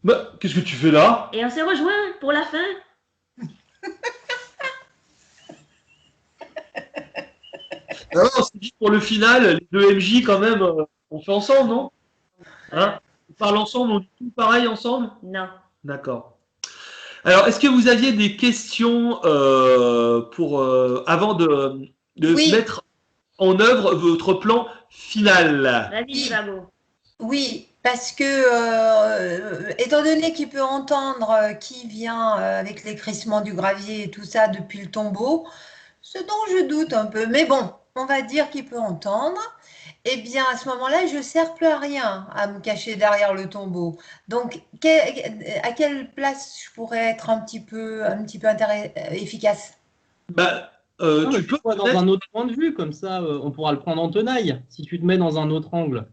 Bah, qu'est-ce que tu fais là? Et on s'est rejoint pour la fin. Ah non, c'est dit pour le final, les deux MJ quand même, on fait ensemble, non? Hein? On parle ensemble, on dit tout pareil ensemble? Non. D'accord. Alors, est-ce que vous aviez des questions pour avant de Oui, mettre en œuvre votre plan final? Vas-y, oui, Jivago. oui, parce que étant donné qu'il peut entendre qui vient avec les crissements du gravier et tout ça depuis le tombeau, ce dont je doute un peu, mais bon, on va dire qu'il peut entendre. Eh bien, à ce moment-là, je ne sers plus à rien à me cacher derrière le tombeau. Donc, à quelle place je pourrais être un petit peu efficace? Bah, Non, mais tu peux mets-toi te dans mettre. un autre point de vue, comme ça, on pourra le prendre en tenaille, si tu te mets dans un autre angle.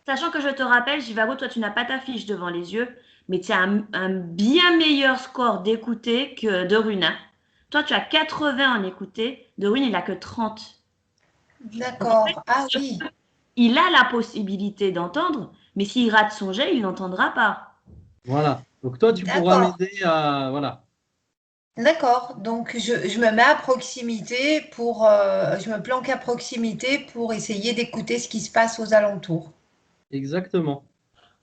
Sachant que je te rappelle, Jivago, toi, tu n'as pas ta fiche devant les yeux, mais tu as un bien meilleur score d'écouter que de Runa. Toi, tu as 80 en écouter. De Rune, il n'a que 30. Donc, en fait, D'accord. Ah oui, il a la possibilité d'entendre, mais s'il rate son jet, il n'entendra pas. Voilà. Donc toi, tu pourras d'accord. m'aider à... Voilà. D'accord. Donc, je me mets à proximité je me planque à proximité pour essayer d'écouter ce qui se passe aux alentours. Exactement.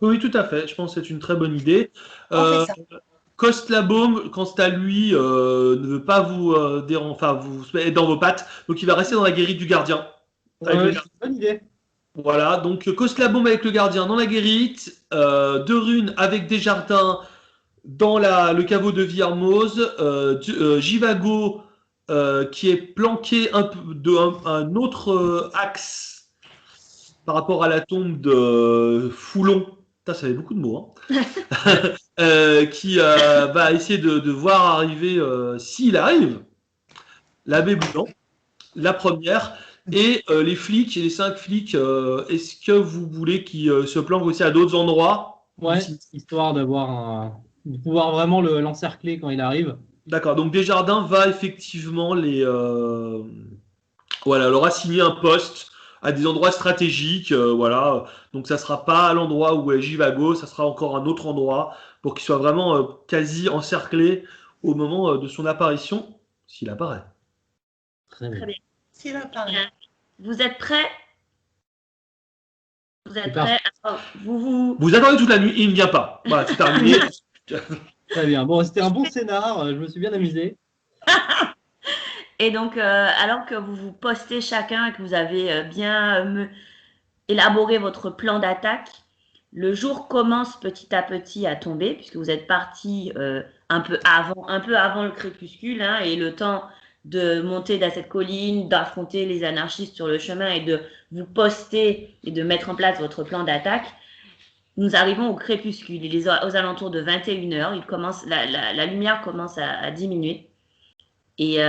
Oui, tout à fait. Je pense que c'est une très bonne idée. On fait Euh, ça. Costlabaume, quant à lui, ne veut pas vous déranger, enfin, vous être dans vos pattes, donc il va rester dans la guérite du gardien. Avec le C'est gardien. une bonne idée. Voilà, donc Costlabaume avec le gardien dans la guérite, De Rune avec Desjardins dans le caveau de Villermoz, Jivago qui est planqué un autre axe par rapport à la tombe de Foulon. Putain, ça fait beaucoup de mots, hein. Qui va essayer de voir arriver, s'il arrive, l'abbé Boulan, la première, et les flics, et les 5 flics, est-ce que vous voulez qu'ils se planquent aussi à d'autres endroits du Ouais, cimetière? histoire de pouvoir vraiment l'encercler quand il arrive. D'accord, donc Desjardins va effectivement voilà, leur assigner un poste à des endroits stratégiques, voilà. Donc ça sera pas à l'endroit où est Jivago, ça sera encore un autre endroit pour qu'il soit vraiment quasi encerclé au moment de son apparition, s'il apparaît. Très Très bien. bien. S'il apparaît. Bien. Vous êtes prêts? Vous C'est êtes parti. prêts? Alors, vous... Vous attendez toute la nuit, il ne vient pas. Voilà, c'est terminé. Très bien. Bon, c'était un bon scénar. Je me suis bien amusé. Et donc, alors que vous vous postez chacun et que vous avez bien élaboré votre plan d'attaque, le jour commence petit à petit à tomber, puisque vous êtes parti un peu avant le crépuscule, hein, et le temps de monter dans cette colline, d'affronter les anarchistes sur le chemin et de vous poster et de mettre en place votre plan d'attaque. Nous arrivons au crépuscule. Il est aux alentours de 21 heures. La lumière commence à diminuer. Et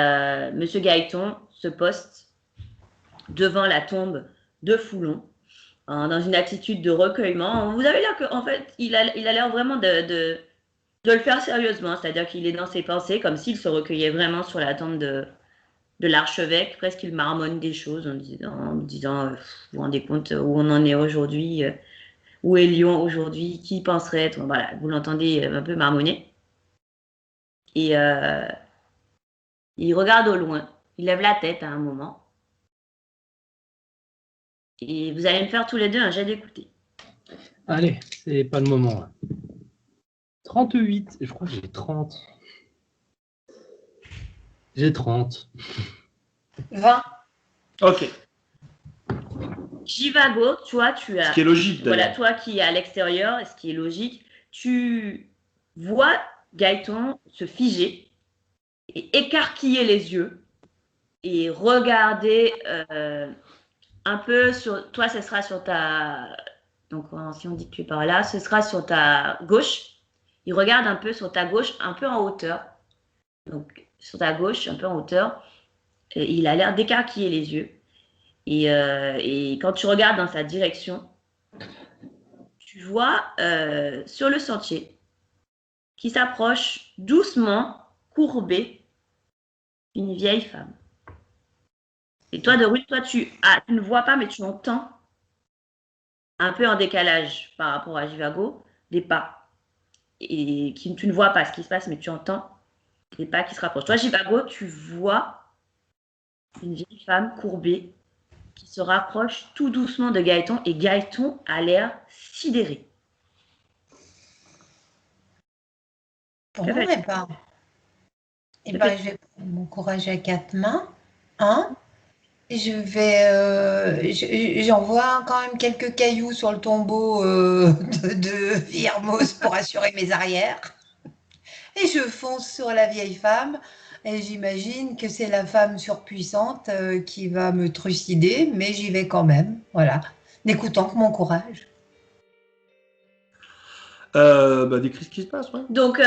Monsieur Gaëton se poste devant la tombe de Foulon, dans une attitude de recueillement. Vous avez l'air qu'en fait, il a l'air vraiment de le faire sérieusement, c'est-à-dire qu'il est dans ses pensées, comme s'il se recueillait vraiment sur la tombe de l'archevêque. Presque il marmonne des choses en disant vous vous rendez compte où on en est aujourd'hui, où est Lyon aujourd'hui, qui penserait être. Voilà, vous l'entendez un peu marmonner. Et il regarde au loin, il lève la tête à un moment. Et vous allez me faire tous les deux un jet d'écouter. Allez, c'est pas le moment. Là. 38. Je crois que j'ai 30. J'ai 30. 20. Ok, Jivago, toi, ce qui est logique voilà, d'ailleurs. toi qui es à l'extérieur, ce qui est logique, tu vois Gaëton se figer et écarquiller les yeux et regarder un peu sur toi, ce sera sur ta. Donc, si on dit que tu es par là, ce sera sur ta gauche. Il regarde un peu sur ta gauche, un peu en hauteur. Donc, sur ta gauche, un peu en hauteur. Et il a l'air d'écarquiller les yeux. Et quand tu regardes dans sa direction, tu vois sur le sentier qui s'approche doucement, courbée, une vieille femme. Et toi, de rue, toi, tu ne vois pas, mais tu entends un peu en décalage par rapport à Jivago, des pas. Et tu ne vois pas ce qui se passe, mais tu entends des pas qui se rapprochent. Toi, Jivago, tu vois une vieille femme courbée qui se rapproche tout doucement de Gaëtan, et Gaëtan a l'air sidéré. Bon, Que fais-tu? je vais prendre mon courage à 4 mains. Hein? Et j'envoie quand même quelques cailloux sur le tombeau de Virmos pour assurer mes arrières. Et je fonce sur la vieille femme. Et j'imagine que c'est la femme surpuissante qui va me trucider, mais j'y vais quand même. Voilà. N'écoutant que mon courage. Décris ce qui se passe, ouais. Donc,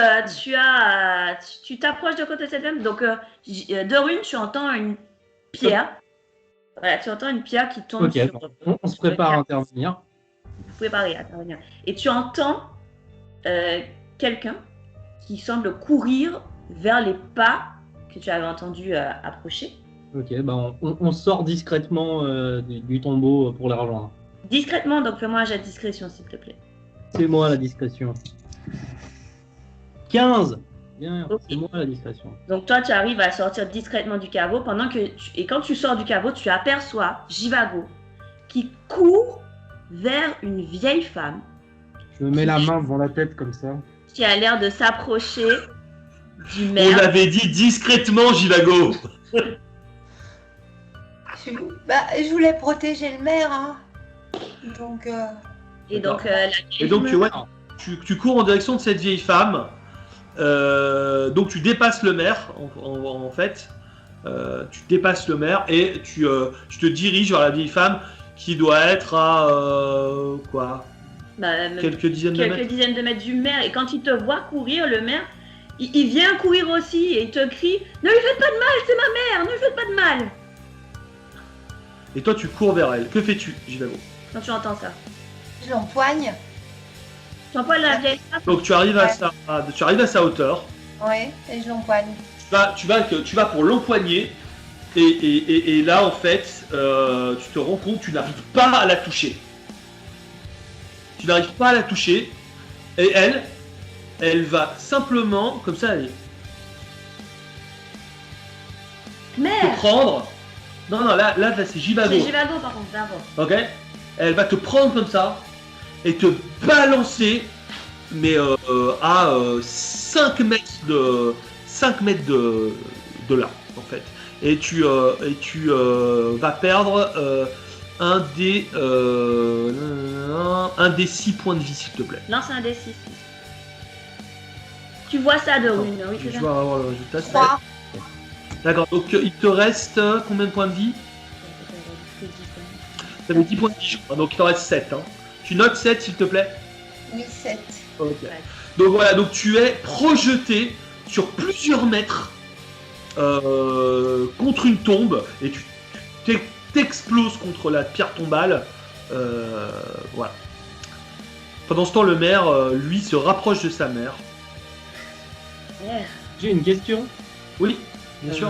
tu t'approches de côté de cette femme. Donc, de Rune, tu entends une pierre. Voilà, tu entends une pierre qui tombe Ok, sur. on se prépare à intervenir. Vous pouvez parler, intervenir. Et tu entends quelqu'un qui semble courir vers les pas que tu avais entendu approcher. Ok, on sort discrètement du tombeau pour les rejoindre. Discrètement, donc fais-moi un jet de discrétion, s'il te plaît. C'est moi la discrétion. 15. Bien, Ok. c'est moi la discrétion. Donc toi, tu arrives à sortir discrètement du caveau et quand tu sors du caveau, tu aperçois Jivago qui court vers une vieille femme Je me mets la main devant la tête comme ça. qui a l'air de s'approcher du On maire. avait dit discrètement, Jivago. Je voulais protéger le maire. Hein. Donc. Et donc, la vieille Et donc, femme- ouais, tu cours en direction de cette vieille femme. Donc, tu dépasses le maire, en fait. Tu dépasses le maire et tu te diriges vers la vieille femme qui doit être à quoi quelques dizaines de quelques mètres. dizaines de mètres du maire. Et quand il te voit courir, le maire, il vient courir aussi et il te crie « Ne lui faites pas de mal, c'est ma mère, ne lui faites pas de mal !» Et toi, tu cours vers elle. Que fais-tu, Jivago? Quand tu entends ça. Je l'empoigne. Tu entends la vieille femme? Donc, tu arrives à sa hauteur. Oui, et je l'empoigne. Tu vas pour l'empoigner. Et là, en fait, tu te rends compte que tu n'arrives pas à la toucher. Tu n'arrives pas à la toucher. Et elle va simplement, comme ça, elle te Mère! prendre. Non, là c'est Jivago. C'est Jivago par contre, d'abord. Ok? Elle va te prendre comme ça et te balancer, mais à 5 mètres de là, en fait. Et tu vas perdre un des 6 points de vie, s'il te plaît. Lance un D6. Tu vois ça de Rune, oui, c'est Je ça. dois avoir le résultat. 3. D'accord, donc il te reste combien de points de vie? Tu avais 10 points de vie, je crois, donc il t'en reste 7. Hein. Tu notes 7, s'il te plaît? Oui, 7. Ok. Donc voilà, donc tu es projeté sur plusieurs mètres contre une tombe et tu t'exploses contre la pierre tombale. Voilà. Pendant ce temps, le maire, lui, se rapproche de sa mère. Mère. J'ai une question. Oui, bien sûr.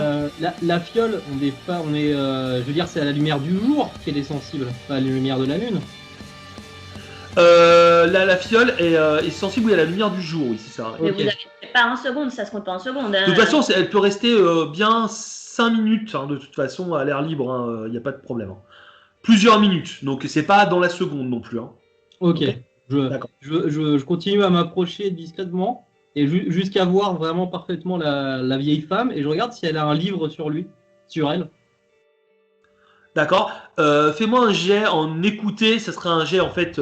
La fiole, je veux dire, c'est à la lumière du jour qu'elle est sensible, pas à la lumière de la lune. La fiole est sensible oui, à la lumière du jour, oui, c'est ça. Mais Ok. vous avez pas en seconde, ça se compte pas en seconde. Hein. De toute façon, elle peut rester bien 5 minutes, hein, de toute façon, à l'air libre, il n'y a pas de problème. Hein. Plusieurs minutes, donc c'est pas dans la seconde non plus. Hein. Ok. D'accord. Je continue à m'approcher discrètement et jusqu'à voir vraiment parfaitement la vieille femme et je regarde si elle a un livre sur elle. D'accord. Fais-moi un jet en écouter, ça sera un jet en fait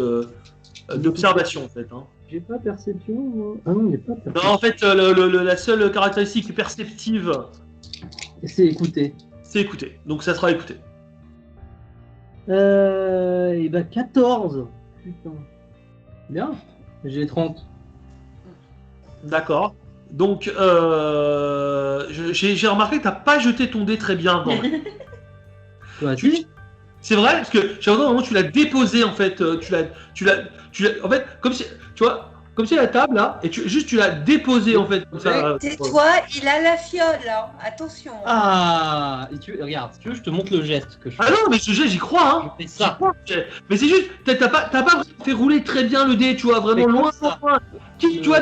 d'observation en fait. Hein. J'ai pas perception. Moi. Ah non, il n'y a pas perception. Non, en fait, la seule caractéristique perceptive, C'est écouter. c'est écouter. Donc ça sera écouter. Et ben 14. Putain. Bien. J'ai 30. D'accord. Donc, j'ai remarqué que t'as pas jeté ton dé très bien avant. Toi, C'est vrai parce que j'ai l'impression que tu l'as déposé en fait. En fait, comme si, tu vois, comme c'est la table là, et tu l'as déposé en fait comme ça. Tais-toi, il a la fiole, là. Attention. Ah, et regarde, si tu veux, je te montre le geste que je fais. Ah non, mais ce jet, j'y crois, hein. Je fais ça. Mais c'est juste, t'as pas fait rouler très bien le dé, tu vois, vraiment Mais loin, comme ça. loin. Tu vois,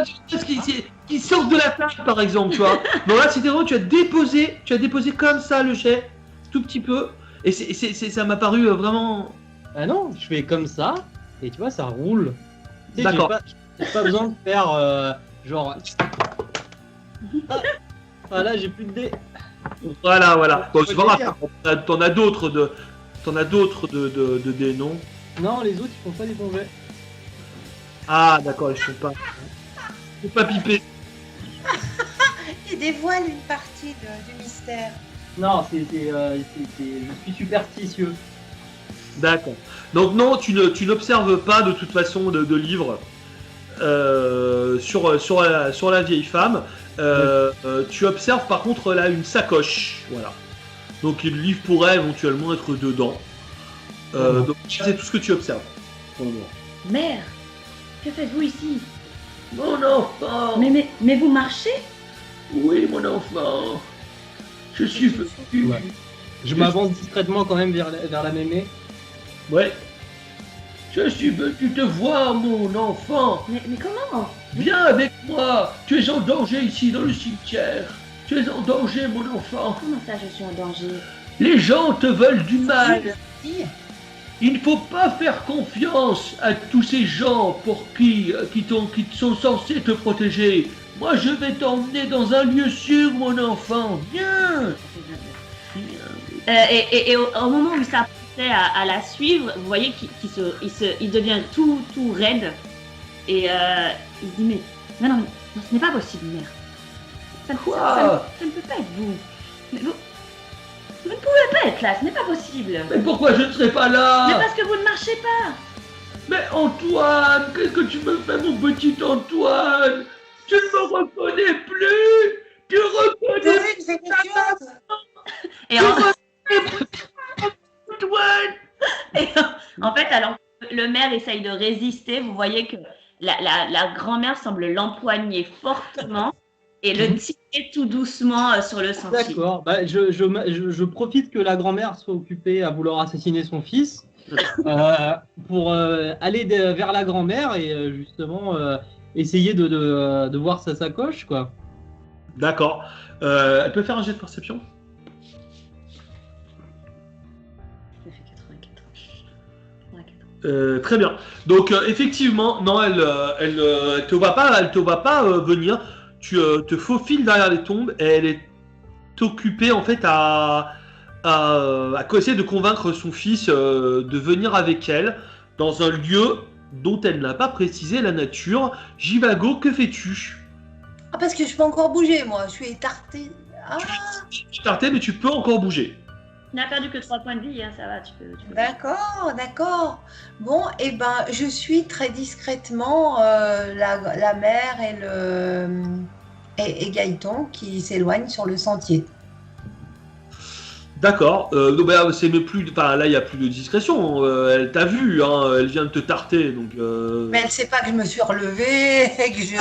qui sort de la table, par exemple, tu vois. Non, là, c'était vraiment, tu as déposé comme ça le jet, tout petit peu, et ça m'a paru vraiment. Ah non, je fais comme ça, et tu vois, ça roule. Tu sais, D'accord. J'ai pas besoin de faire genre. Ah, là, j'ai plus de dés. Voilà. Bon, c'est pas grave, t'en as d'autres de dés, non? Non, les autres, ils font pas des bons jets. Ah, d'accord, ils sont pas pipés. Il dévoile une partie du mystère. Non, je suis superstitieux. D'accord. Donc non, tu n'observes pas de toute façon de livre sur la vieille femme. Tu observes par contre là une sacoche, voilà. Donc le livre pourrait éventuellement être dedans. Donc c'est tout ce que tu observes pour le moment. Mère, que faites-vous ici? Mon enfant. Mais vous marchez? Oui, mon enfant. Je suis venu. Ouais. Je m'avance discrètement quand même vers la mémé. Ouais. Je suis venu te voir, mon enfant. Mais comment? Viens avec moi. Tu es en danger ici dans le cimetière. Tu es en danger, mon enfant. Comment ça, je suis en danger? Les gens te veulent du mal. Si. Il ne faut pas faire confiance à tous ces gens qui sont censés te protéger. Moi, je vais t'emmener dans un lieu sûr, mon enfant. Viens. Et au moment où il s'apprêtait à la suivre, vous voyez qu'il devient tout raide. Et il dit mais non, ce n'est pas possible, mère. Ça ne peut pas être vous. Mais vous ne pouvez pas être là, ce n'est pas possible. Mais pourquoi je ne serai pas Mais là? parce que vous ne marchez pas. Mais Antoine, qu'est-ce que tu me fais, mon petit Antoine? Tu ne me reconnais plus. Tu reconnais Dorine, fais quelque chose. Et Antoine. en fait, alors le maire essaye de résister. Vous voyez que la grand-mère semble l'empoigner fortement et le tirer tout doucement sur le sentier. D'accord. Bah, je profite que la grand-mère soit occupée à vouloir assassiner son fils pour aller vers la grand-mère et justement essayer de voir sa sacoche, quoi. D'accord. Elle peut faire un jet de perception? Ça fait 84. Très bien. Donc effectivement, non, elle te voit pas venir. Tu te faufiles derrière les tombes et elle est occupée en fait à essayer de convaincre son fils de venir avec elle dans un lieu dont elle n'a pas précisé la nature. Jivago, que fais-tu? Ah, parce que je peux encore bouger, moi. Je suis étartée. Ah, Tu es tarté, mais tu peux encore bouger. Tu n'as perdu que 3 points de vie, hein, ça va, tu peux. d'accord. Bon, et ben, je suis très discrètement la mère et Gaëton qui s'éloignent sur le sentier. D'accord. Donc, bah, c'est même plus. Enfin, là, il n'y a plus de discrétion. Elle t'a vu, hein, elle vient de te tarter. Donc, Mais elle ne sait pas que je me suis relevée et que je...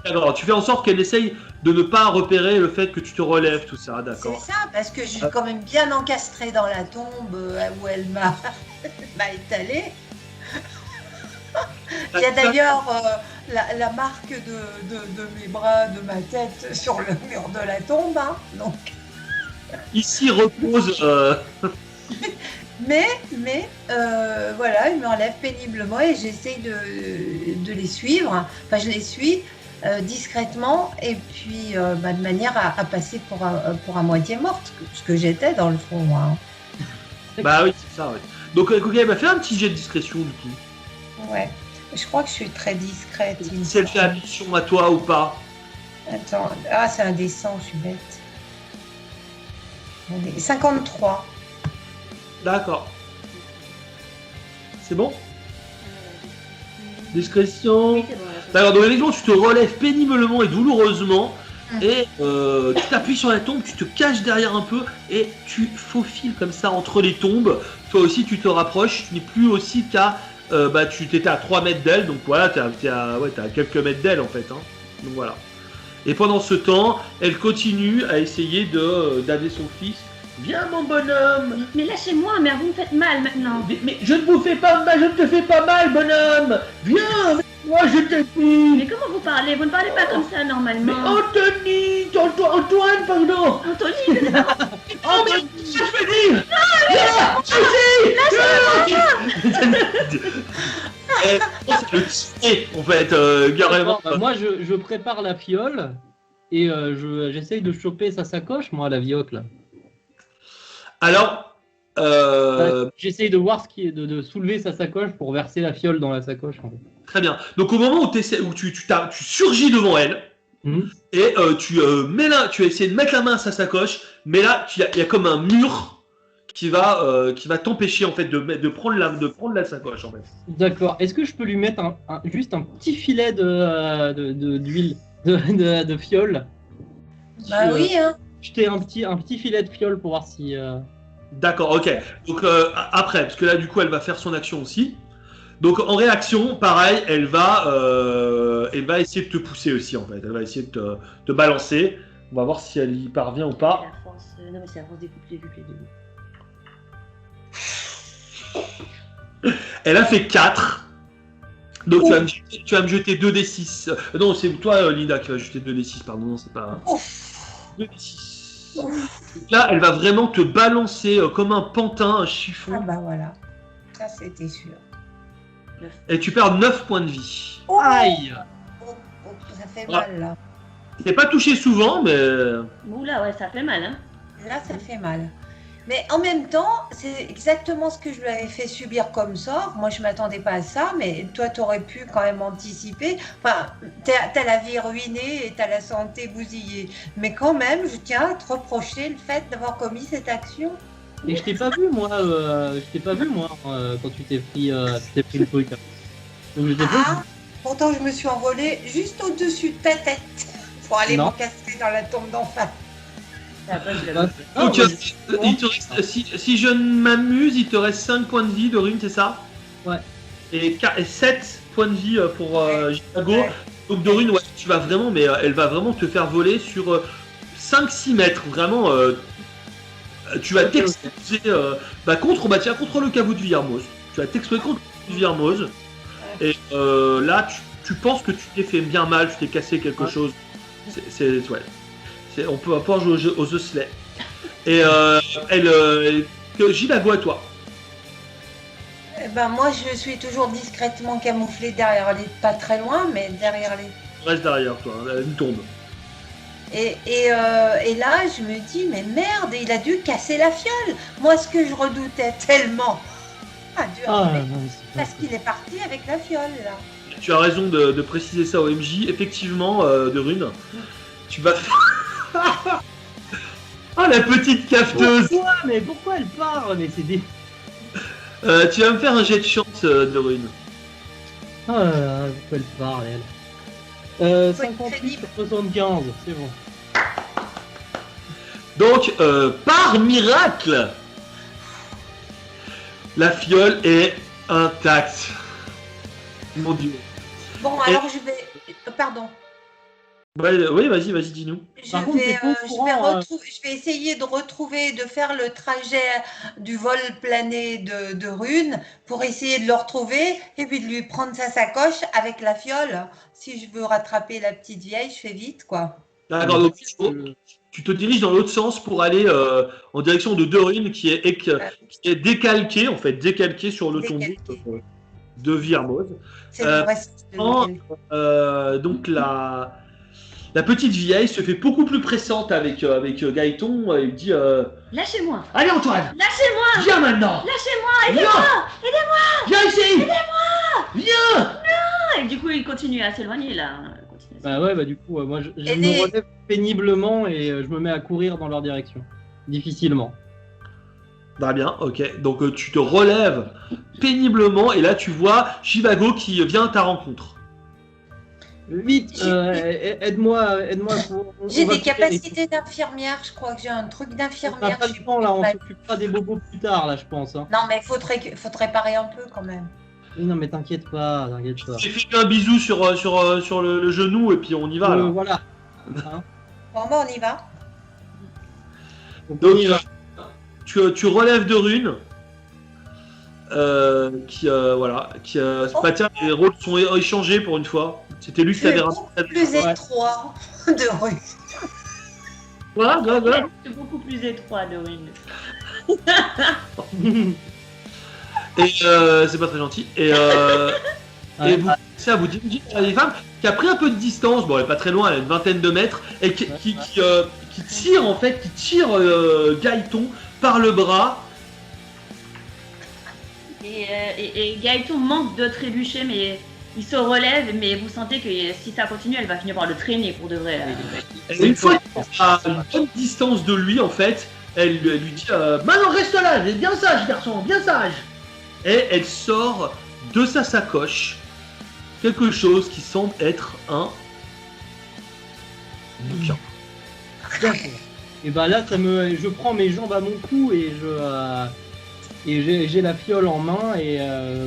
D'accord. Tu fais en sorte qu'elle essaye de ne pas repérer le fait que tu te relèves, tout ça. C'est D'accord. ça, parce que je suis quand même bien encastrée dans la tombe où elle m'a étalée. Il y a d'ailleurs la marque de mes bras, de ma tête sur le mur de la tombe. Hein, donc... Ici repose. Mais voilà, il m'enlève péniblement et j'essaye de les suivre. Enfin, je les suis discrètement et puis de manière à passer pour à moitié morte, ce que j'étais dans le fond. Hein. Bah oui, c'est ça. Ouais. Donc, elle m'a fait un petit jet de discrétion du coup. Ouais, je crois que je suis très discrète. Si elle fait allusion à toi ou pas. Attends, ah, c'est indécent, je suis bête. 53. D'accord. C'est bon? Discrétion. Oui, c'est bon. D'accord, donc effectivement, tu te relèves péniblement et douloureusement. Et tu t'appuies sur la tombe, tu te caches derrière un peu et tu faufiles comme ça entre les tombes. Toi aussi, tu te rapproches. Tu n'es plus aussi qu'à bah, tu t'étais à 3 mètres d'elle, donc voilà, t'es à quelques mètres d'elle en fait. Hein. Donc voilà. Et pendant ce temps, elle continue à essayer d'aller son fils. Viens mon bonhomme. Mais lâchez-moi, mère, vous me faites mal maintenant. Mais je ne vous fais pas mal, je ne te fais pas mal, bonhomme. Viens, moi je te Mais dis. comment vous parlez? Vous ne parlez pas comme ça Mais normalement. Anthony, Antoine, pardon. Anthony, Oh mais qu'est-ce que je fais dire? C'est le tirer, en fait, carrément. D'accord, bah, moi, je prépare la fiole et j'essaye de choper sa sacoche, moi, la vioque, là. Alors, J'essaye de voir ce qui est de soulever sa sacoche pour verser la fiole dans la sacoche. En fait. très bien. Donc au moment où, tu surgis devant elle, et tu essaies de mettre la main à sa sacoche, mais là, il y a comme un mur qui va t'empêcher en fait de prendre la sacoche en fait. D'accord. Est-ce que je peux lui mettre juste un petit filet d'huile de fiole? Bah oui, hein. Jeter un petit filet de fiole pour voir si. D'accord, ok. Donc après, parce que là du coup elle va faire son action aussi. Donc en réaction, pareil, elle va essayer de te pousser aussi en fait. Elle va essayer de te balancer. On va voir si elle y parvient ou pas. La force, non mais c'est la force des couples, les deux. Elle a fait 4. Donc tu vas me jeter 2d6. Non, c'est toi Linda qui va jeter 2d6, pardon, non, c'est pas... 2d6. Donc là, elle va vraiment te balancer comme un pantin, un chiffon. Ah bah voilà. Ça, c'était sûr. Et tu perds 9 points de vie. Oh, Aïe! ça fait mal, là. T'es pas touché souvent, mais... Oula, ouais, ça fait mal, hein. Là, ça fait mal. Mais en même temps, c'est exactement ce que je lui avais fait subir comme sort. Moi, je ne m'attendais pas à ça, mais toi, tu aurais pu quand même anticiper. Enfin, t'as la vie ruinée et t'as la santé bousillée. Mais quand même, je tiens à te reprocher le fait d'avoir commis cette action. Et je t'ai pas vu, moi, quand tu t'es pris le truc. Donc, je t'ai pas Ah, pourtant, je me suis envolée juste au-dessus de ta tête pour aller Non. m'encastrer dans la tombe d'en face. Donc, il te reste, si je ne m'amuse, il te reste 5 points de vie de rune, c'est ça? Ouais. Et 7 points de vie pour Chicago. Ouais. Donc Dorine, ouais, tu vas vraiment, mais elle va vraiment te faire voler sur 5-6 mètres. Vraiment, tu vas t'exploser contre le caveau de Villermoz. Tu vas t'exploser contre le caveau de Villermoz. Et là, tu penses que tu t'es fait bien mal, tu t'es cassé quelque chose. Ouais. On peut pas jouer aux osselets. Et Givago à toi. Eh ben, moi, je suis toujours discrètement camouflée derrière les... Pas très loin, mais derrière les... Reste derrière toi, une tombe. Et là, je me dis, mais merde, il a dû casser la fiole. Moi, ce que je redoutais tellement a dû arriver, parce qu'il est parti avec la fiole, là. Tu as raison de préciser ça au MJ. Effectivement, de rune, tu vas faire... Oh, la petite cafeteuse. Pourquoi elle parle? Mais c'est des... Tu vas me faire un jet de chance, de rune. pourquoi elle parle, elle? Faut être 58 crédible. sur 75, c'est bon. Donc, par miracle, la fiole est intacte. Mon Dieu. Bon, alors je vais... Pardon. Ouais, oui, vas-y, dis-nous. Par contre, t'es pas au courant, Je vais essayer de retrouver, de faire le trajet du vol plané de Rune pour essayer de le retrouver et puis de lui prendre sa sacoche avec la fiole. Si je veux rattraper la petite vieille, je fais vite, quoi. D'accord, donc tu te diriges dans l'autre sens pour aller en direction de Dorine qui est décalqué, en fait, décalqué sur le tombeau de Villermoz. C'est le reste de Donc la petite vieille se fait beaucoup plus pressante avec Gaëton et dit Lâchez-moi. Allez Antoine, Lâchez-moi. viens maintenant. Lâchez-moi. Viens ici. Viens. Et du coup, il continue à s'éloigner, là. Bah ouais, bah du coup, moi je Et me relève péniblement et je me mets à courir dans leur direction. Difficilement. Bah bien, ok. Donc tu te relèves péniblement et là tu vois Chivago qui vient à ta rencontre. Vite, aide-moi pour... J'ai des capacités d'infirmière, je crois que j'ai un truc On n'a d'infirmière. pas le temps là, on s'occupera des bobos plus tard là, je pense. Hein. Non, mais il faut te réparer un peu quand même. Oui, non, mais t'inquiète pas, t'inquiète pas. J'ai fait un bisou sur le genou et puis on y va. Là. Voilà. Hein. Bon, bah, on y va. Donc, Donc, on y va. tu relèves de runes. Bah, tiens, les rôles sont échangés pour une fois. C'était lui qui C'est t'avait beaucoup ramené. plus Ouais. étroit de rue. Voilà, voilà. C'est beaucoup plus étroit de Rune. Et c'est pas très gentil. Et Ouais. vous commencez à vous diriger vers les femmes qui a pris un peu de distance. Bon, elle est pas très loin, elle a une vingtaine de mètres et qui tire en fait, qui tire Gaëton par le bras. Et Gaëton manque de trébucher, mais il se relève, mais vous sentez que si ça continue, elle va finir par le traîner pour de vrai. Là. Et une fois qu'elle est à une bonne distance de lui, en fait, elle lui dit Maintenant reste là, bien sage, garçon, bien sage. Et elle sort de sa sacoche quelque chose qui semble être un bouquin. D'accord. Et bah là, je prends mes jambes à mon cou et j'ai la fiole en main et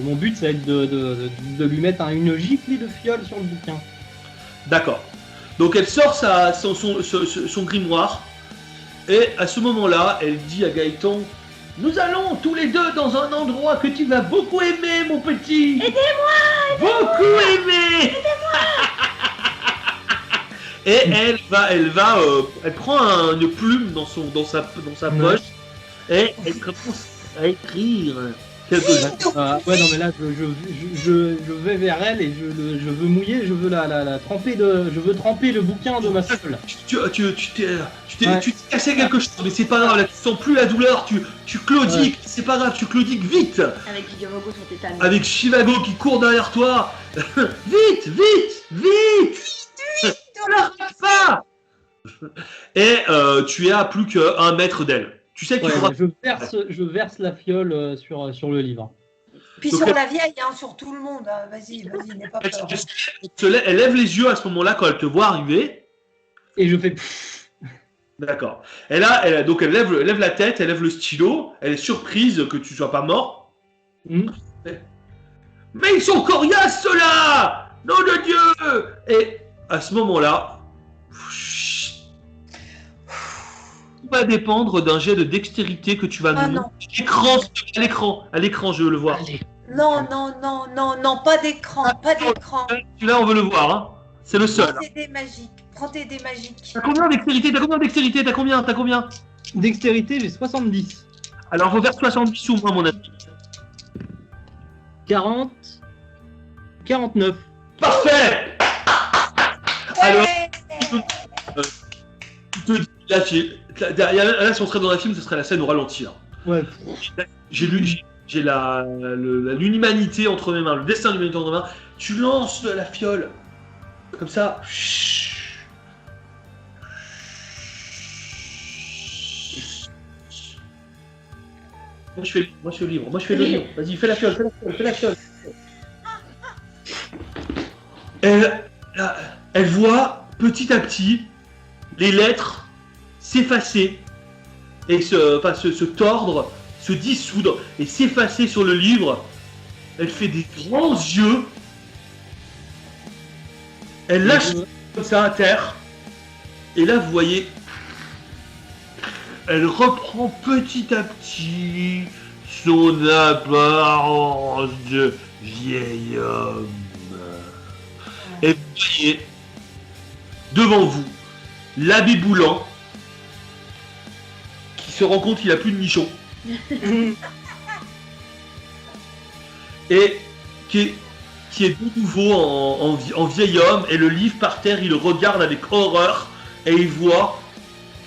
mon but ça va être de lui mettre une giclée de fiole sur le bouquin. D'accord. Donc elle sort son grimoire et à ce moment-là, elle dit à Gaëtan Nous allons tous les deux dans un endroit que tu vas beaucoup aimer, mon petit. Aidez-moi, beaucoup aimer. Aidez-moi. Et elle prend une plume dans sa poche et elle commence à écrire quelque chose. Ouais, non mais là je vais vers elle et je veux mouiller, je veux la tremper je veux tremper le bouquin de ma fiole. Tu t'es cassé quelque chose, mais c'est pas grave, là tu sens plus la douleur, tu claudiques, c'est pas grave, tu claudiques vite. Avec Gigamogo sur tes tamis. Avec Shivago qui court derrière toi. Vite, vite, vite. Ne la rate pas. Et tu es à plus qu'1 mètre d'elle. Tu sais qu'il Ouais, faudra... je verse la fiole sur le livre. Puis Donc, sur elle- la vieille, hein, sur tout le monde. Hein. Vas-y, n'aie pas peur. Elle lève les yeux à ce moment-là quand elle te voit arriver. Et je fais D'accord. Donc elle lève la tête, elle lève le stylo, elle est surprise que tu sois pas mort. Mais ils sont coriaces ceux-là! Nom de Dieu! Et à ce moment-là, tout va dépendre d'un jet de dextérité que tu vas Ah nous non. à l'écran, je veux le voir. Allez. Non, non, non, non, non, pas d'écran, pas d'écran. Celui-là, on veut le voir, hein. C'est le seul. Prends tes dés magiques, prends tes dés magiques. T'as combien en dextérité? T'as combien? Dextérité, j'ai 70. Alors, faut faire 70 ou moins, mon ami. 40. 49. Parfait! Alors, Ouais. tu te dis, là, si on serait dans un film, ce serait la scène au ralenti, là. Ouais. J'ai l'humanité entre mes mains, le destin de l'humanité entre mes mains. Tu lances la fiole, comme ça. Moi je fais le livre. Vas-y, fais la fiole. Elle voit petit à petit les lettres s'effacer et se tordre, se dissoudre et s'effacer sur le livre. Elle fait des grands yeux. Elle lâche comme ça à terre. Et là, vous voyez, elle reprend petit à petit son apparence de vieil homme. Et vous voyez, devant vous, l'abbé Boulan, qui se rend compte qu'il a plus de nichon. Et qui est de nouveau en vieil homme, et le livre par terre, il le regarde avec horreur, et il voit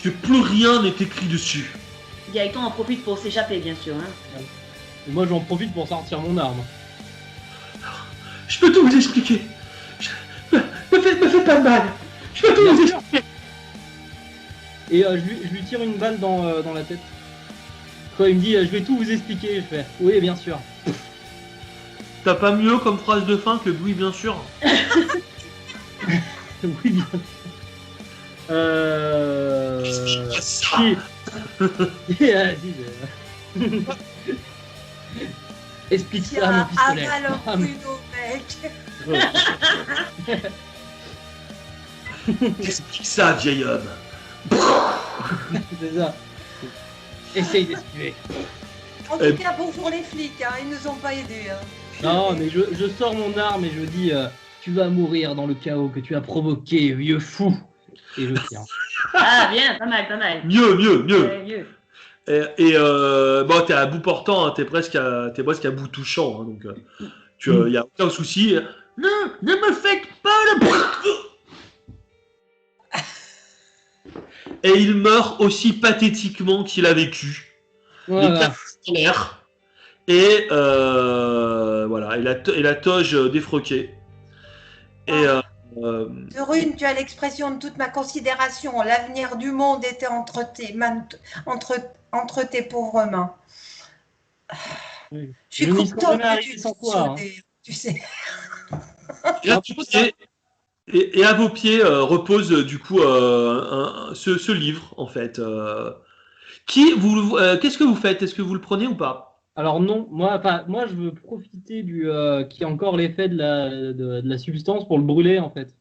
que plus rien n'est écrit dessus. Gaëtan en profite pour s'échapper, bien sûr. Hein. Et moi, j'en profite pour sortir mon arme. Je peux tout vous expliquer. Me faites pas de mal. Je peux tout vous expliquer. Et je lui tire une balle dans la tête. Quand il me dit je vais tout vous expliquer, je fais oui, bien sûr. T'as pas mieux comme phrase de fin que oui, bien sûr. Oui, bien sûr. Ça. Et, Explique ça à Tiens, mon pistolet. avale un Ah, pruneau, mec. Explique ça, vieil homme. C'est ça. Essaye d'esquiver. En tout cas, bonjour les flics, hein, ils nous ont pas aidés. Hein. Non, mais je sors mon arme et je dis tu vas mourir dans le chaos que tu as provoqué, vieux fou. Et je tire. Ah, bien, pas mal, pas mal. Mieux. Ouais, mieux. Bon, t'es à bout portant, hein, t'es presque à bout touchant, hein, donc il y a aucun souci. Non, ne me faites pas le. Et il meurt aussi pathétiquement qu'il a vécu. Les Voilà. claques en l'air. Et voilà, et la toge défroquée. Et De Rune, tu as l'expression de toute ma considération. L'avenir du monde était entre tes mains, entre tes pauvres mains. Oui. Je suis Je n'y serais contente jamais que arrivé tu sans te toi, hein. sauver, tu sais. Et à vos pieds repose du coup ce livre en fait. Qu'est-ce que vous faites? Est-ce que vous le prenez ou pas? Alors non, moi je veux profiter du qui a encore l'effet de la substance pour le brûler en fait.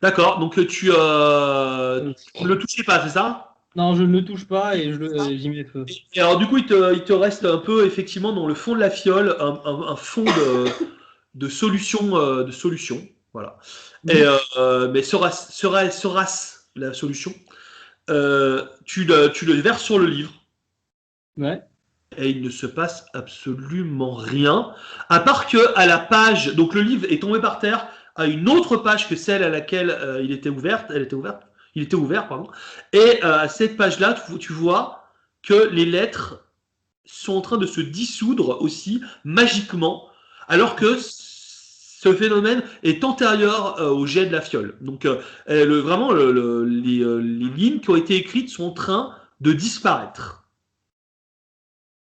D'accord, donc tu ne le touchez pas, c'est ça? Non, je ne le touche pas et j'y mets feu. Et alors du coup, il te reste un peu effectivement dans le fond de la fiole un fond de solution, voilà. Et mais sera-ce la solution? Tu le verses sur le livre. Ouais. Et il ne se passe absolument rien, à part que à la page, donc le livre est tombé par terre à une autre page que celle à laquelle il était ouvert, pardon. Et à cette page-là, tu vois que les lettres sont en train de se dissoudre aussi magiquement, alors que ce phénomène est antérieur au jet de la fiole. Donc vraiment, les lignes qui ont été écrites sont en train de disparaître.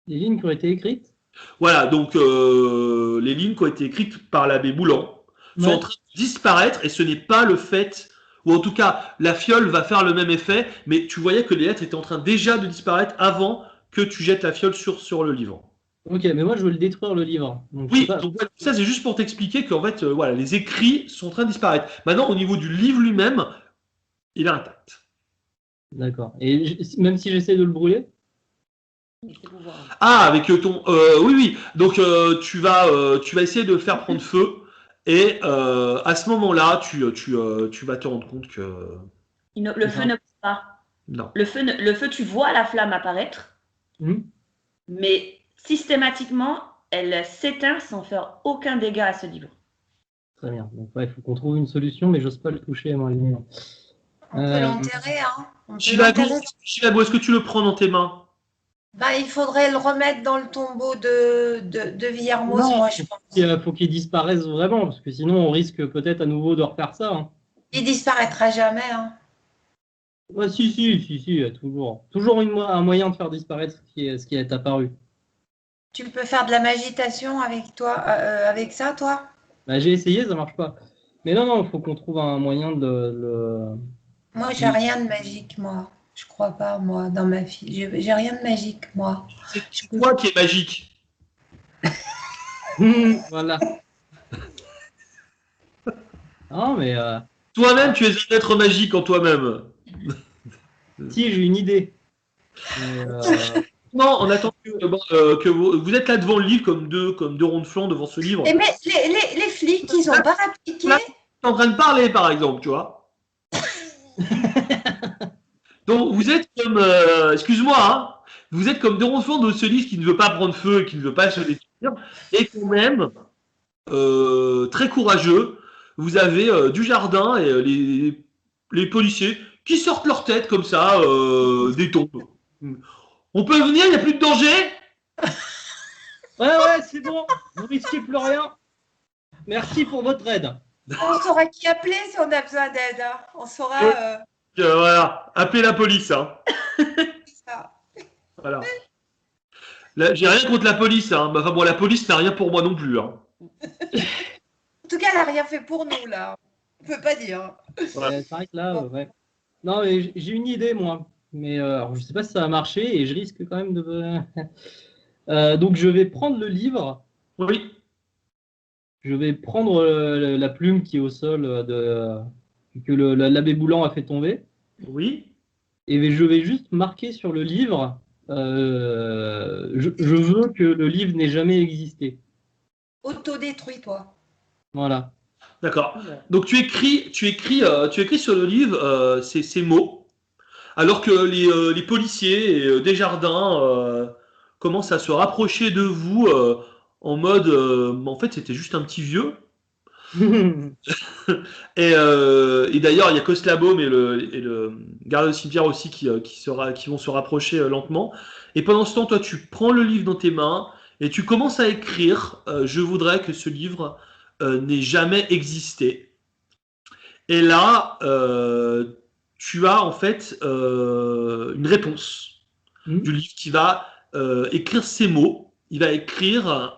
Les lignes qui ont été écrites. Voilà, donc les lignes qui ont été écrites par l'abbé Boulan sont en train de disparaître et ce n'est pas le fait, ou en tout cas la fiole va faire le même effet, mais tu voyais que les lettres étaient en train déjà de disparaître avant que tu jettes la fiole sur le livre. Ok, mais moi je veux le détruire le livre. Donc, Oui, pas... donc ça c'est juste pour t'expliquer qu'en fait, voilà, les écrits sont en train de disparaître. Maintenant, au niveau du livre lui-même, il est intact. D'accord. Et même si j'essaie de le brûler. Ah, avec ton. Oui. Donc, tu vas essayer de le faire prendre feu. Et à ce moment-là, tu vas te rendre compte que. Le feu ne passe pas. Non. Le feu, tu vois la flamme apparaître, mais systématiquement, elle s'éteint sans faire aucun dégât à ce livre. Très bien. Donc, il faut qu'on trouve une solution, mais j'ose pas le toucher, moi. On peut l'enterrer, hein. Chivago, est-ce que tu le prends dans tes mains? Bah, il faudrait le remettre dans le tombeau de Villermoz, moi, je pense. Il faut qu'il disparaisse vraiment, parce que sinon, on risque peut-être à nouveau de refaire ça. Hein. Il disparaîtra jamais, hein. Ouais, si, toujours. Toujours un moyen de faire disparaître ce qui est apparu. Tu peux faire de la magitation avec toi, avec ça, toi? Bah, j'ai essayé, ça marche pas. Mais non, il faut qu'on trouve un moyen de le... Moi, j'ai rien de magique, moi. Je crois pas, moi, dans ma fille. J'ai rien de magique, moi. C'est quoi qui est magique? Voilà. Non, mais... Toi-même, tu es un être magique en toi-même. Si, j'ai une idée. Non, on attend que vous êtes là devant le livre comme deux ronds de flanc devant ce livre. Et mais les flics, ils ont pas appliqué. Là, tu es en train de parler, par exemple, tu vois. Donc, vous êtes comme... excuse-moi, hein, vous êtes comme deux ronds de flanc de ce livre qui ne veut pas prendre feu et qui ne veut pas se détruire. Et quand même, très courageux, vous avez du jardin et les policiers qui sortent leur tête comme ça des tombes. On peut venir, il n'y a plus de danger? Ouais, c'est bon. Vous risquez plus rien. Merci pour votre aide. On saura qui appeler si on a besoin d'aide. Hein. On saura. Voilà, appelez la police. Hein. Ça. Voilà. Là, j'ai rien contre la police. Hein. Enfin bon, la police n'a rien pour moi non plus. Hein. En tout cas, elle n'a rien fait pour nous, là. On peut pas dire. Ouais. C'est vrai que là, ouais. Non, mais j'ai une idée, moi. Mais alors, je sais pas si ça va marcher et je risque quand même de... Donc je vais prendre le livre, Oui. je vais prendre la plume qui est au sol que l'abbé Boulan a fait tomber, Oui. et je vais juste marquer sur le livre, je veux que le livre n'ait jamais existé. Autodétruis-toi. Voilà. D'accord. Donc tu écris sur le livre ces mots, alors que les policiers et Desjardins commencent à se rapprocher de vous en mode, en fait, c'était juste un petit vieux. Et d'ailleurs, il y a Koslabom et le garde de cimetière aussi qui vont se rapprocher lentement. Et pendant ce temps, toi, tu prends le livre dans tes mains et tu commences à écrire. Je voudrais que ce livre n'ait jamais existé. Et là, tu as en fait une réponse du livre qui va écrire ces mots. Il va écrire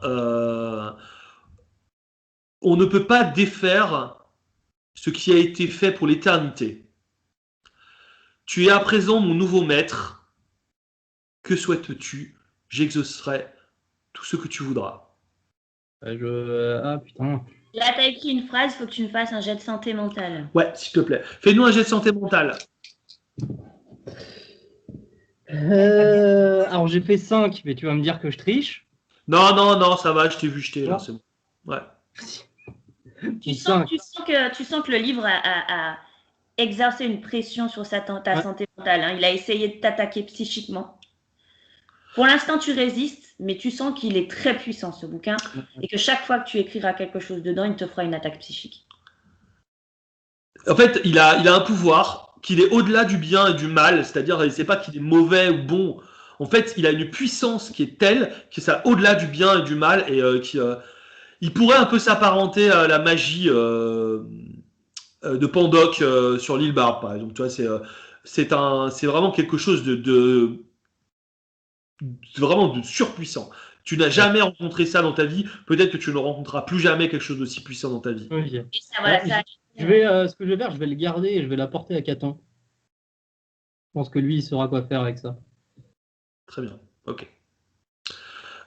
on ne peut pas défaire ce qui a été fait pour l'éternité. Tu es à présent mon nouveau maître. Que souhaites-tu? J'exaucerai tout ce que tu voudras. Ah putain. Là, tu as écrit une phrase, il faut que tu me fasses un jet de santé mentale. Ouais, s'il te plaît. Fais-nous un jet de santé mentale. Alors j'ai fait 5, mais tu vas me dire que je triche. Non, non, non, ça va, je t'ai vu jeter là, c'est bon. Ouais. Tu sens que le livre a exercé une pression sur ta santé mentale. Hein. Il a essayé de t'attaquer psychiquement. Pour l'instant, tu résistes, mais tu sens qu'il est très puissant, ce bouquin, et que chaque fois que tu écriras quelque chose dedans, il te fera une attaque psychique. En fait, il a un pouvoir qu'il est au-delà du bien et du mal, c'est-à-dire, il sait pas qu'il est mauvais ou bon. En fait, il a une puissance qui est telle que ça au-delà du bien et du mal et il pourrait un peu s'apparenter à la magie de Pandoc sur l'île Barbe, par exemple. Tu vois, c'est vraiment quelque chose de vraiment de surpuissant. Tu n'as jamais rencontré ça dans ta vie. Peut-être que tu ne rencontreras plus jamais quelque chose d'aussi puissant dans ta vie. Okay. Et ça, voilà, ça... Ce que je vais faire, je vais le garder et je vais l'apporter à Caton. Je pense que lui, il saura quoi faire avec ça. Très bien. Ok.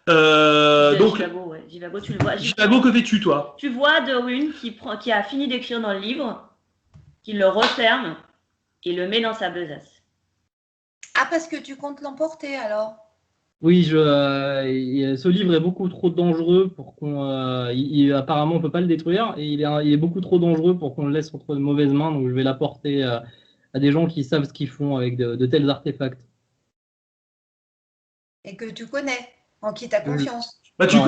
Donc, Jivago, tu le vois. Jivago, que fais-tu, toi? Tu vois Dorune qui a fini d'écrire dans le livre, qui le referme et le met dans sa besace. Ah, parce que tu comptes l'emporter alors? Oui, ce livre est beaucoup trop dangereux pour qu'on. Apparemment, on ne peut pas le détruire et il est beaucoup trop dangereux pour qu'on le laisse entre de mauvaises mains. Donc, je vais l'apporter à des gens qui savent ce qu'ils font avec de tels artefacts. Et que tu connais, en qui tu as confiance. Bah, tu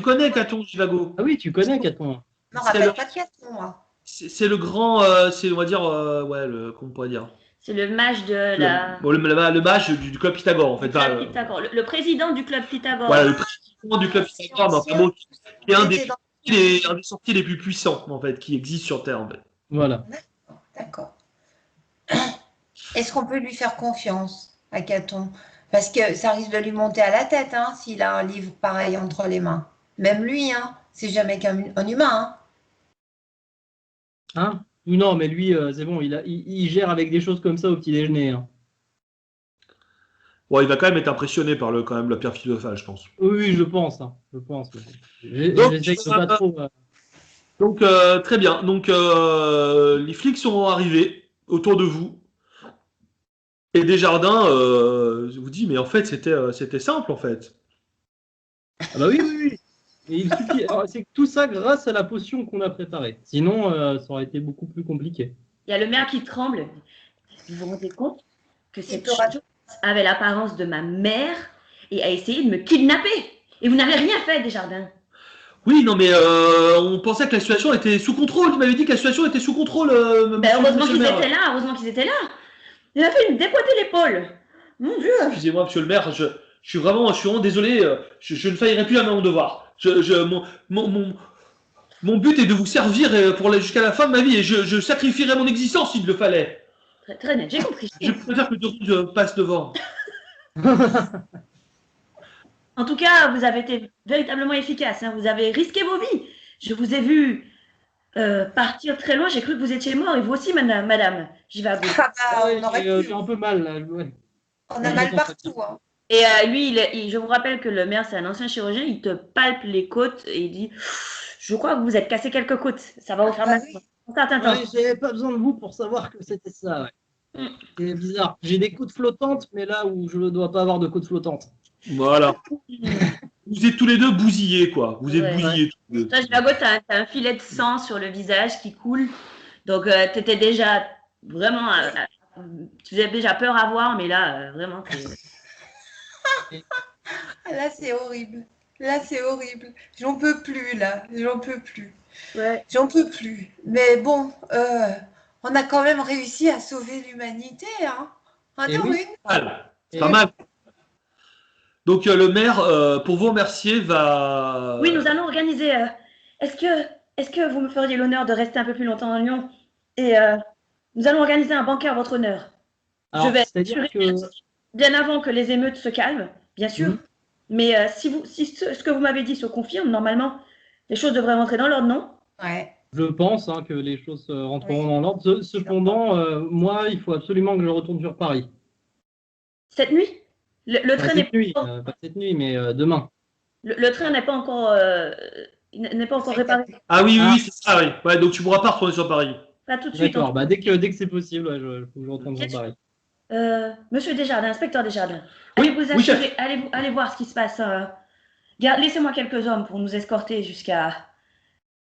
connais Caton, Jivago. Ah oui, tu connais Caton. Je ne me rappelle pas de Caton, moi. C'est le grand, on va dire, comment on pourrait dire? C'est le mage de la. Le mage du club Pythagore, en fait. Le président du club Pythagore. Voilà, le président du club Pythagore, qui est un des sorciers les plus puissants, en fait, qui existent sur Terre, en fait. Voilà. D'accord. Est-ce qu'on peut lui faire confiance à Caton? Parce que ça risque de lui monter à la tête hein, s'il a un livre pareil entre les mains. Même lui, hein, c'est jamais qu'un humain. Hein? Non, mais lui, c'est bon, il gère avec des choses comme ça au petit déjeuner. Hein. Ouais, il va quand même être impressionné par quand même la pierre philosophale, je pense. Oui, je pense. Hein, je pense. Donc, très bien. Donc, les flics sont arrivés autour de vous. Et Desjardins vous dit, mais en fait, c'était simple, en fait. Ah bah oui. Et il suffit. C'est tout ça grâce à la potion qu'on a préparée. Sinon, ça aurait été beaucoup plus compliqué. Il y a le maire qui tremble. Vous vous rendez compte que cette chose avait l'apparence de ma mère et a essayé de me kidnapper. Et vous n'avez rien fait, Desjardins. Oui, non, mais on pensait que la situation était sous contrôle. Il m'avait dit que la situation était sous contrôle. Heureusement qu'ils étaient là. Il a fait me déboîter l'épaule. Mon Dieu. Excusez-moi, monsieur le maire, je suis vraiment désolé. Je ne faillirai plus à mon devoir. Mon but est de vous servir jusqu'à la fin de ma vie et je sacrifierai mon existence s'il le fallait. Très, très bien, j'ai compris. Je préfère que Dorune passe devant. En tout cas, vous avez été véritablement efficace. Hein. Vous avez risqué vos vies. Je vous ai vu partir très loin. J'ai cru que vous étiez mort. Et vous aussi, madame. J'y vais à vous. On aurait pu. J'ai un peu mal. Là. Ouais. On a mal partout. Hein. Et lui, je vous rappelle que le maire, c'est un ancien chirurgien, il te palpe les côtes et il dit je crois que vous êtes cassé quelques côtes. Ça va vous faire mal un certain temps. Ouais, j'avais pas besoin de vous pour savoir que c'était ça. Ouais. Mm. C'est bizarre. J'ai des coudes flottantes, mais là où je ne dois pas avoir de coudes flottantes. Voilà. Vous êtes tous les deux bousillés, quoi. Vous êtes Ouais. bousillés tous les deux. Toi, Jivago, t'as un filet de sang sur le visage qui coule. Donc, t'étais déjà vraiment. Tu faisais déjà peur à voir, mais là, vraiment. Là, c'est horrible. Là, c'est horrible. J'en peux plus, là. J'en peux plus. Ouais. J'en peux plus. Mais bon, on a quand même réussi à sauver l'humanité, hein. Hein, Et oui. Dorune C'est pas mal. Donc le maire, pour vous remercier, va... Oui, nous allons organiser. Est-ce que vous me feriez l'honneur de rester un peu plus longtemps à Lyon? Et nous allons organiser un banquet à votre honneur. Alors, Je vais c'est-à-dire assurer que bien avant que les émeutes se calment, bien sûr. Mhm. Mais si ce que vous m'avez dit se confirme, normalement, les choses devraient rentrer dans l'ordre, non? Ouais. je pense que les choses rentreront Oui. dans l'ordre. Cependant, moi, il faut absolument que je retourne sur Paris. Cette nuit? Le Pas train cette n'est nuit, pas cette nuit, mais demain. le train n'est pas encore réparé. Ah oui, oui, Ah. oui, c'est ça, oui. Ouais, donc tu pourras pas retourner sur Paris. Pas tout de suite. D'accord, bah, dès que c'est possible, ouais, faut que je retourne sur Paris. Monsieur Desjardins, inspecteur Desjardins, Oui, allez vous oui, assurer, allez voir ce qui se passe. Laissez-moi quelques hommes pour nous escorter jusqu'à.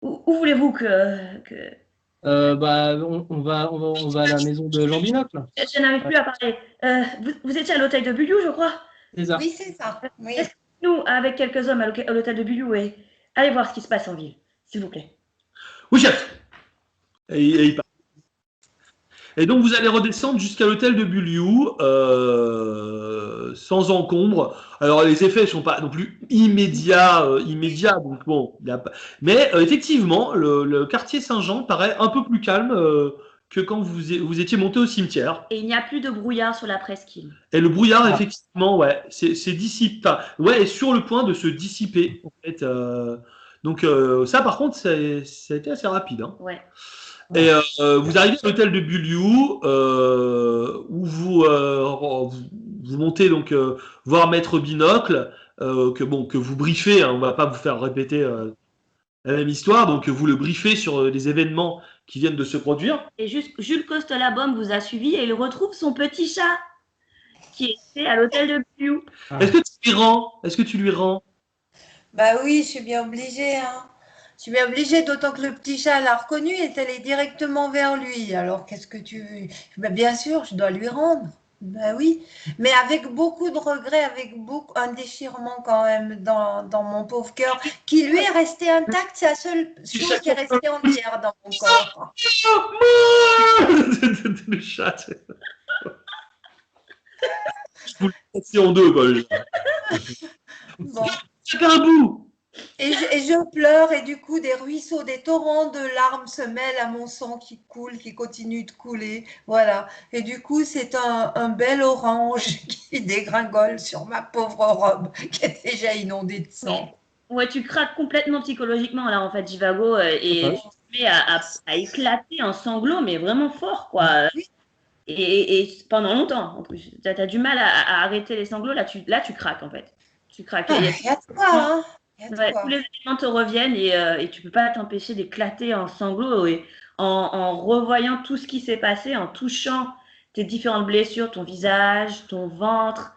Où voulez-vous que... Bah, on va à la maison de Jean Binocle. Je n'arrive plus à parler. Vous étiez à l'hôtel de Bulliou, je crois. C'est ça. Oui, c'est ça. Oui. Nous, avec quelques hommes à l'hôtel de Bulliou, et allez voir ce qui se passe en ville, s'il vous plaît. Oui, chef. Et il part. Et donc vous allez redescendre jusqu'à l'hôtel de Bulliou sans encombre. Alors les effets ne sont pas non plus immédiats, donc bon, y a pas... mais effectivement le quartier Saint-Jean paraît un peu plus calme que quand vous étiez monté au cimetière. Et il n'y a plus de brouillard sur la presqu'île. Et le brouillard, Ah. effectivement, ouais, c'est dissipé. Enfin, ouais, est sur le point de se dissiper. En fait, donc ça, par contre, ça a été assez rapide. Hein. Ouais. Et vous arrivez à l'hôtel de Bulliou, où vous montez donc voir Maître Binocle, que vous briefez. Hein, on va pas vous faire répéter la même histoire, donc vous le briefez sur les événements qui viennent de se produire. Et Jules Costelabom vous a suivi et il retrouve son petit chat qui était à l'hôtel de Bulliou. Ah. Est-ce que tu lui rends? Bah oui, je suis bien obligée, hein. Je suis bien obligée, d'autant que le petit chat l'a reconnu et est allé directement vers lui. Alors, qu'est-ce que tu veux? Bah, bien sûr, je dois lui rendre. Bah oui, mais avec beaucoup de regrets, avec un déchirement quand même dans mon pauvre cœur, qui lui est resté intact. C'est la seule chose qui est restée entière dans mon corps. Le chat. Je vous le passe en deux, quoi. Bon. Chacun un bout. Et je pleure et du coup des ruisseaux, des torrents de larmes se mêlent à mon sang qui coule, qui continue de couler. Voilà. Et du coup c'est un bel orange qui dégringole sur ma pauvre robe qui est déjà inondée de sang. Ouais, tu craques complètement psychologiquement là en fait, Jivago, et Ouais. tu te mets à éclater en sanglots, mais vraiment fort quoi. Oui. Et pendant longtemps en plus. Tu as du mal à arrêter les sanglots, là tu craques en fait. Tu craques. Ah, il y a de quoi, hein. Il y a de Ouais, quoi. tous les éléments te reviennent et tu peux pas t'empêcher d'éclater en sanglots et en revoyant tout ce qui s'est passé, en touchant tes différentes blessures, ton visage, ton ventre,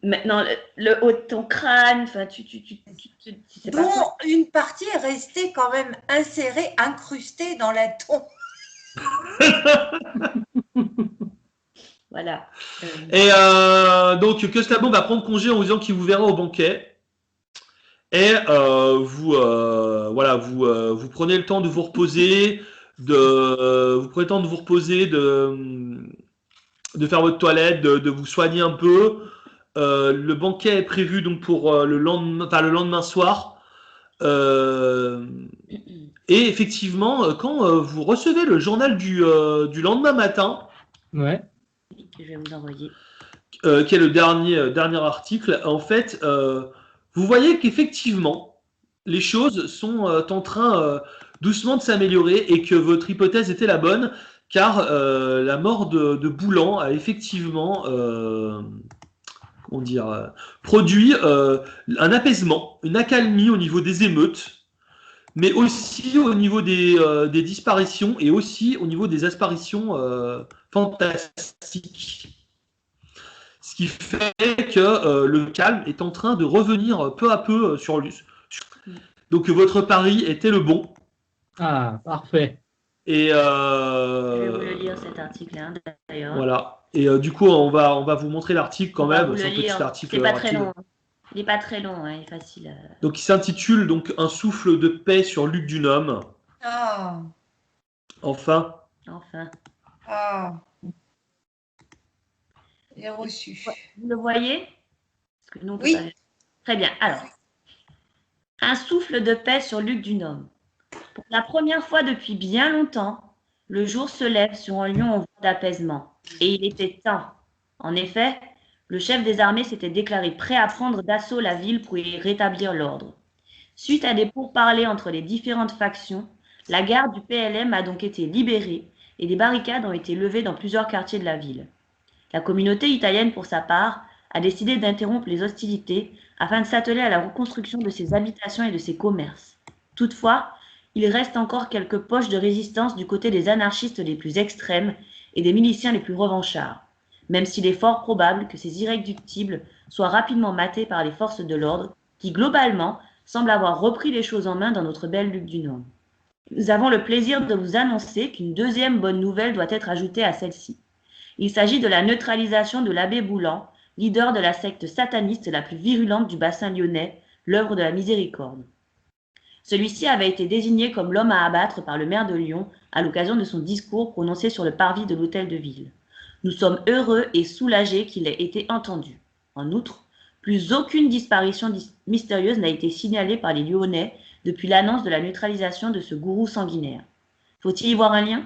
maintenant le haut de ton crâne, enfin tu sais pas Dont quoi. une partie est restée quand même insérée, incrustée dans la tombe. Voilà. Et donc, Costabon va prendre congé en vous disant qu'il vous verra au banquet. Et vous prenez le temps de vous reposer, de faire votre toilette, de vous soigner un peu. Le banquet est prévu donc pour le lendemain soir. Et effectivement, quand vous recevez le journal du lendemain matin, Ouais. Je vais vous envoyer. qui est le dernier article, en fait, vous voyez qu'effectivement, les choses sont en train doucement de s'améliorer et que votre hypothèse était la bonne, car la mort de Boulan a effectivement comment dire, produit un apaisement, une accalmie au niveau des émeutes, mais aussi au niveau des disparitions et aussi au niveau des apparitions fantastiques. Ce qui fait que le calme est en train de revenir peu à peu sur lui. Donc votre pari était le bon. Ah, parfait. Et Je vais vous le lire cet article d'ailleurs. voilà. Et du coup, on va vous montrer l'article quand On va même. vous C'est le un petit lire. article C'est pas très rapide. long. Il n'est pas très long, hein, il est facile. Donc, il s'intitule donc Un souffle de paix sur Luc Dunhomme. Ah, Enfin. Enfin. ah. J'ai reçu. Vous le voyez? Parce que nous, on peut Oui. pas le- Très bien. Alors, un souffle de paix sur Luc Dunhomme. Pour la première fois depuis bien longtemps, le jour se lève sur un lion en voie d'apaisement. Et il était temps. En effet, le chef des armées s'était déclaré prêt à prendre d'assaut la ville pour y rétablir l'ordre. Suite à des pourparlers entre les différentes factions, la gare du PLM a donc été libérée et des barricades ont été levées dans plusieurs quartiers de la ville. La communauté italienne, pour sa part, a décidé d'interrompre les hostilités afin de s'atteler à la reconstruction de ses habitations et de ses commerces. Toutefois, il reste encore quelques poches de résistance du côté des anarchistes les plus extrêmes et des miliciens les plus revanchards, même s'il est fort probable que ces irréductibles soient rapidement matés par les forces de l'ordre qui, globalement, semblent avoir repris les choses en main dans notre belle Luc Dunhomme. Nous avons le plaisir de vous annoncer qu'une deuxième bonne nouvelle doit être ajoutée à celle-ci. Il s'agit de la neutralisation de l'abbé Boulan, leader de la secte sataniste la plus virulente du bassin lyonnais, l'œuvre de la Miséricorde. Celui-ci avait été désigné comme l'homme à abattre par le maire de Lyon à l'occasion de son discours prononcé sur le parvis de l'hôtel de ville. Nous sommes heureux et soulagés qu'il ait été entendu. En outre, plus aucune disparition mystérieuse n'a été signalée par les Lyonnais depuis l'annonce de la neutralisation de ce gourou sanguinaire. Faut-il y voir un lien ?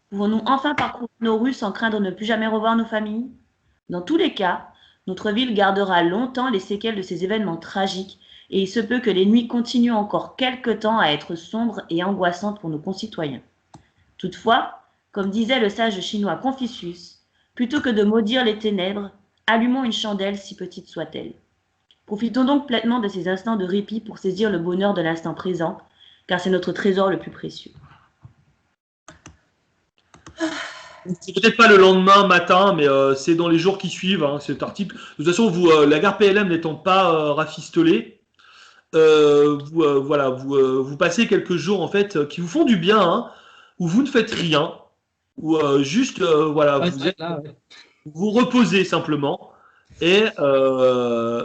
Pouvons-nous enfin parcourir nos rues sans craindre de ne plus jamais revoir nos familles ? Dans tous les cas, notre ville gardera longtemps les séquelles de ces événements tragiques et il se peut que les nuits continuent encore quelque temps à être sombres et angoissantes pour nos concitoyens. Toutefois, comme disait le sage chinois Confucius, plutôt que de maudire les ténèbres, allumons une chandelle si petite soit-elle. Profitons donc pleinement de ces instants de répit pour saisir le bonheur de l'instant présent, car c'est notre trésor le plus précieux. C'est peut-être pas le lendemain matin, mais c'est dans les jours qui suivent, hein, cet article. De toute façon, vous, la gare PLM n'étant pas rafistolée, vous passez quelques jours en fait qui vous font du bien, hein, où vous ne faites rien, où juste Ouais, vous reposez simplement et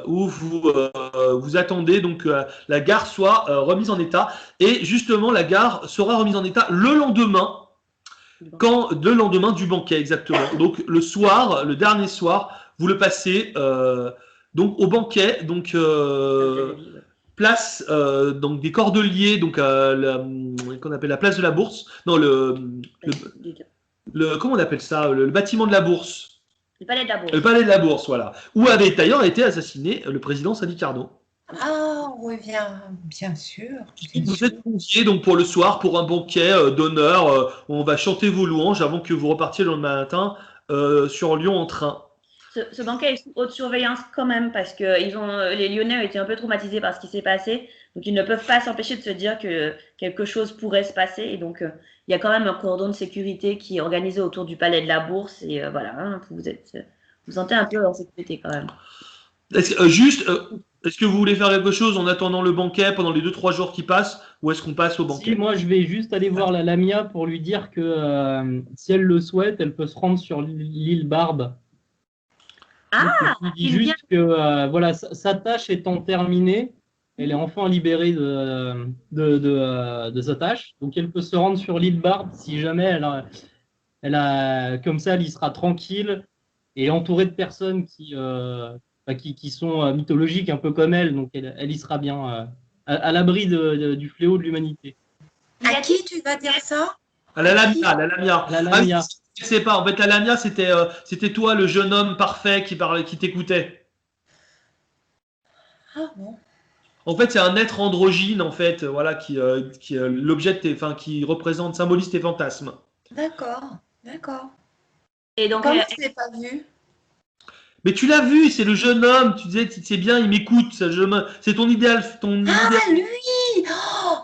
où vous attendez donc que la gare soit remise en état. Et justement, la gare sera remise en état le lendemain. Le lendemain du banquet, exactement. Donc le soir, le dernier soir, vous le passez donc au banquet, donc place donc des Cordeliers, donc qu'on appelle la place de la Bourse. Non, comment on appelle ça, le bâtiment de la Bourse. Le palais de la Bourse. Le palais de la Bourse, voilà. Où avait d'ailleurs été assassiné le président Sadi Carnot. Ah, on revient, bien sûr. Bien Vous sûr. êtes conviés donc pour le soir pour un banquet d'honneur. On va chanter vos louanges avant que vous repartiez le lendemain matin sur Lyon en train. Ce banquet est sous haute surveillance quand même parce que les Lyonnais ont été un peu traumatisés par ce qui s'est passé. Donc ils ne peuvent pas s'empêcher de se dire que quelque chose pourrait se passer. Et donc il y a quand même un cordon de sécurité qui est organisé autour du palais de la Bourse. Et voilà, hein, vous sentez un peu en sécurité quand même. Est-ce que vous voulez faire quelque chose en attendant le banquet pendant les 2-3 jours qui passent ou est-ce qu'on passe au banquet? Si, moi, je vais juste aller voir la Lamia pour lui dire que si elle le souhaite, elle peut se rendre sur l'île Barbe. Ah, il dit juste que voilà, sa tâche étant terminée, elle est enfin libérée de sa tâche. Donc, elle peut se rendre sur l'île Barbe si jamais comme ça, elle y sera tranquille et entourée de personnes qui sont mythologiques, un peu comme elle. Donc, elle y sera bien à l'abri du fléau de l'humanité. À qui tu vas dire ça? À la Lamia, la Lamia. La Lamia. Je sais pas. En fait, la Lamia, c'était toi, le jeune homme parfait qui t'écoutait. Ah bon. En fait, c'est un être androgyne, en fait, voilà, qui symbolise tes fantasmes. D'accord, d'accord. Et donc, Comment je ne l'ai pas vu? Mais tu l'as vu, c'est le jeune homme. Tu disais, c'est bien, il m'écoute. C'est ton idéal. Ah, lui!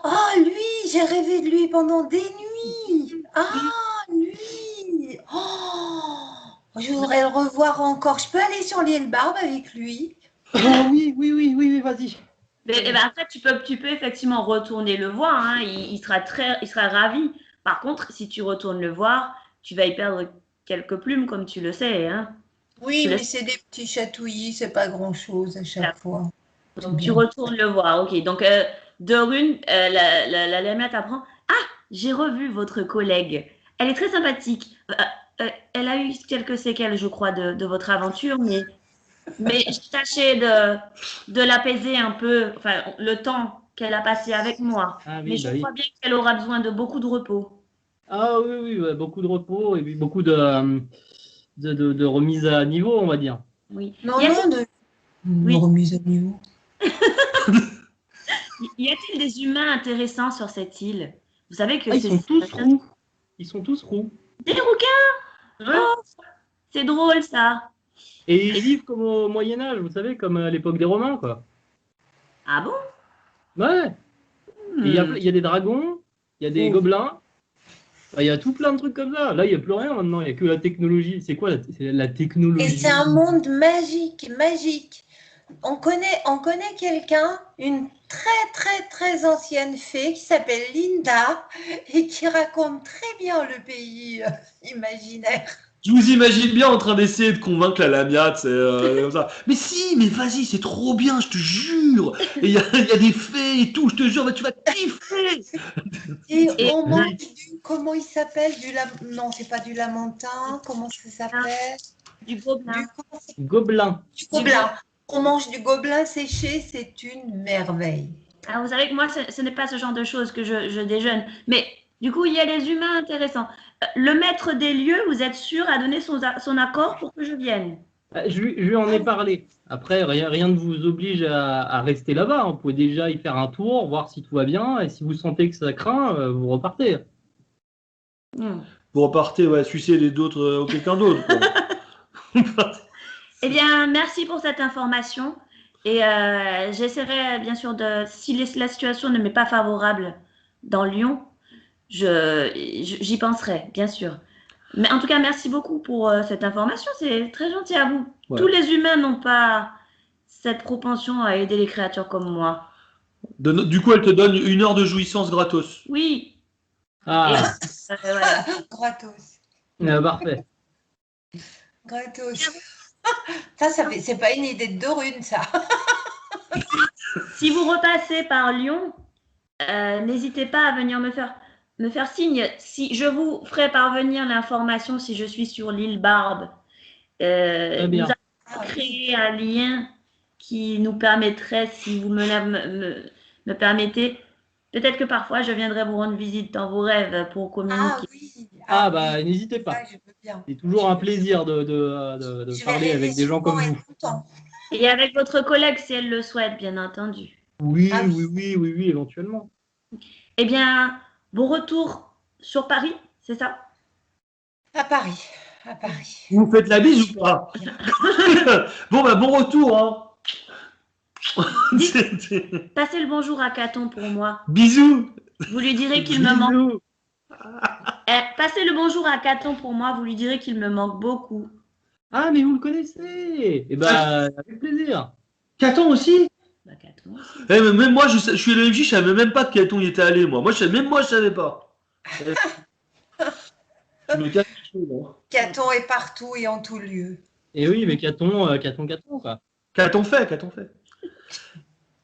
Oh, lui! J'ai rêvé de lui pendant des nuits. Ah, lui! Oh, je voudrais le revoir encore. Je peux aller sur l'île Barbe avec lui? Oh, oui, vas-y. Mais après, tu peux effectivement retourner le voir. Hein. Il sera ravi. Par contre, si tu retournes le voir, tu vas y perdre quelques plumes, comme tu le sais. Hein. Oui, mais c'est des petits chatouillis, c'est pas grand-chose à chaque fois. Donc, tu retournes le voir. Ok. Donc, Dorune, la Lamia t'apprend. Ah, j'ai revu votre collègue. Elle est très sympathique. Elle a eu quelques séquelles, je crois, de votre aventure, mais j'ai tâché de l'apaiser un peu, enfin, le temps qu'elle a passé avec moi. Ah, oui, Mais je crois bien qu'elle aura besoin de beaucoup de repos. Ah oui, ouais, beaucoup de repos et puis beaucoup de remise à niveau, on va dire. Oui. Non, de Oui. remise à niveau. Y a-t-il des humains intéressants sur cette île? Vous savez que ils sont tous roux. Ils sont tous roux. Des rouquins? Ouais. Oh, c'est drôle ça. Et ils vivent comme au Moyen-Âge, vous savez, comme à l'époque des Romains, quoi. Ah bon? Ouais. Il y a des dragons, il y a des gobelins, il y a tout plein de trucs comme ça. Là, il n'y a plus rien maintenant, il n'y a que la technologie. C'est quoi la technologie? Et c'est un monde magique, magique. On connaît quelqu'un, une très ancienne fée qui s'appelle Linda et qui raconte très bien le pays imaginaire. Je vous imagine bien en train d'essayer de convaincre la Lamia, comme ça. Mais si, mais vas-y, c'est trop bien, je te jure. Et il y a des fées et tout, je te jure, mais tu vas kiffer. Et on mange comment il s'appelle non, c'est pas du lamentin, comment ça s'appelle? Du gobelin. Gobelin. Du gobelin. On mange du gobelin séché, c'est une merveille. Alors, vous savez que moi, ce n'est pas ce genre de choses que je déjeune. Mais du coup, il y a des humains intéressants. Le maître des lieux, vous êtes sûr, a donné son accord pour que je vienne? Je lui en ai parlé. Après, rien ne vous oblige à rester là-bas. Vous pouvez déjà y faire un tour, voir si tout va bien. Et si vous sentez que ça craint, vous repartez. Vous repartez, ouais, sucer les d'autres, quelqu'un d'autre. Eh bien, merci pour cette information. Et j'essaierai, bien sûr, si la situation ne m'est pas favorable dans Lyon, j'y penserai, bien sûr. Mais en tout cas, merci beaucoup pour cette information. C'est très gentil à vous. Ouais. Tous les humains n'ont pas cette propension à aider les créatures comme moi. Du coup, elle te donne 1 heure de jouissance gratos. Oui. Ah. Voilà. Gratos. Parfait. Gratos. Ça c'est pas une idée de Dorune, ça. Si vous repassez par Lyon, n'hésitez pas à venir me faire signe. Si je vous ferai parvenir l'information si je suis sur l'île Barbe. Nous avons créé un lien qui nous permettrait, si vous me permettez, peut-être que parfois je viendrai vous rendre visite dans vos rêves pour communiquer. Ah oui. Bah n'hésitez pas. Je veux bien. C'est toujours un plaisir de parler avec des gens comme vous. Et avec votre collègue, si elle le souhaite, bien entendu. Oui, éventuellement. Eh bien, bon retour sur Paris, c'est ça? À Paris. Vous faites la bise ou pas? Bon retour, hein. Passez le bonjour à Caton pour moi. Bisous. Vous lui direz qu'il me manque. Passez le bonjour à Caton pour moi, vous lui direz qu'il me manque beaucoup. Ah, mais vous le connaissez. Eh ben, avec plaisir. Caton aussi? Caton aussi. Même moi, je suis à l'OMJ, je savais même pas que Caton y était allé, moi. Même moi, je savais pas. Caton est partout et en tout lieu. Et oui, mais Caton, quoi. Caton fait.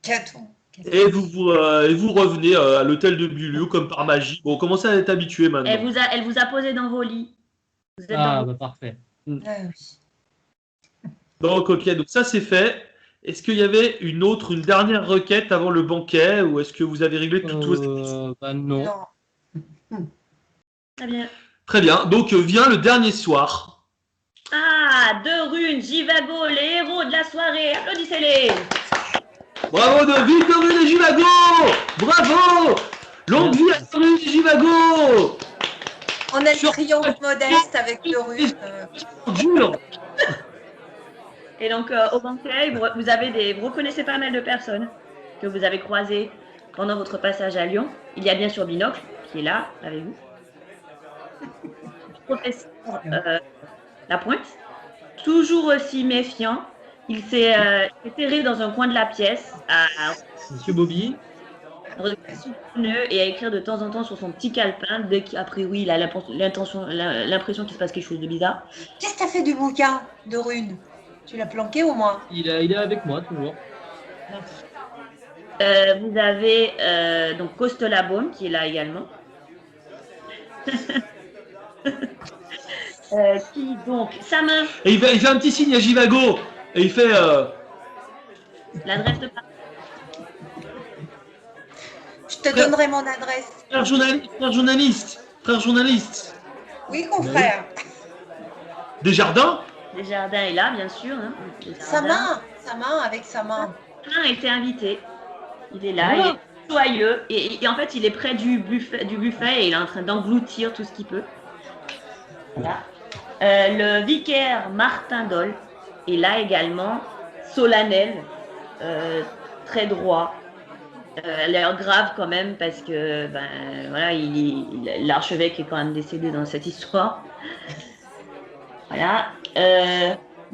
Caton. Et vous revenez à l'hôtel de Bulio comme par magie. Bon, commencez à être habitué maintenant. Elle vous a posé dans vos lits. Vous êtes parfait. Oui. Donc, ok, donc ça c'est fait. Est-ce qu'il y avait une dernière requête avant le banquet ou est-ce que vous avez réglé toutes vos... Non. Très bien. Très bien. Donc, vient le dernier soir. Ah, Dorune, Jivago, les héros de la soirée. Applaudissez-les. Bravo Vive Dorune et Jivago. Bravo. Longue vie à Dorune et Jivago. On a le triomphe modeste avec Dorune. Dur. Et donc, au banquet, vous reconnaissez pas mal de personnes que vous avez croisées pendant votre passage à Lyon. Il y a bien sûr Binocle, qui est là, avec vous. Le professeur Lapointe, toujours aussi méfiant. Il s'est terré dans un coin de la pièce à Monsieur Bobby. regarder sous le nœud et à écrire de temps en temps sur son petit calepin dès qu'a priori il a l'impression qu'il se passe quelque chose de bizarre. Qu'est-ce que tu as fait du bouquin de runes? Tu l'as planqué au moins? Il est avec moi toujours. Vous avez donc Costelabaume qui est là également. Qui donc sa main. Et il fait un petit signe à Jivago. Et il fait. L'adresse de Paris. Je te donnerai mon adresse. Frère journaliste. Oui, confrère. Desjardins. Desjardins est là, bien sûr. Hein. Sa main, avec sa main. A été invité. Il est là, Voilà. il est joyeux. Et en fait, il est près du buffet et il est en train d'engloutir tout ce qu'il peut. Voilà. Le vicaire Martin Dole est là également, solennel, très droit. Elle a l'air grave quand même parce que voilà, l'archevêque est quand même décédé dans cette histoire. Voilà.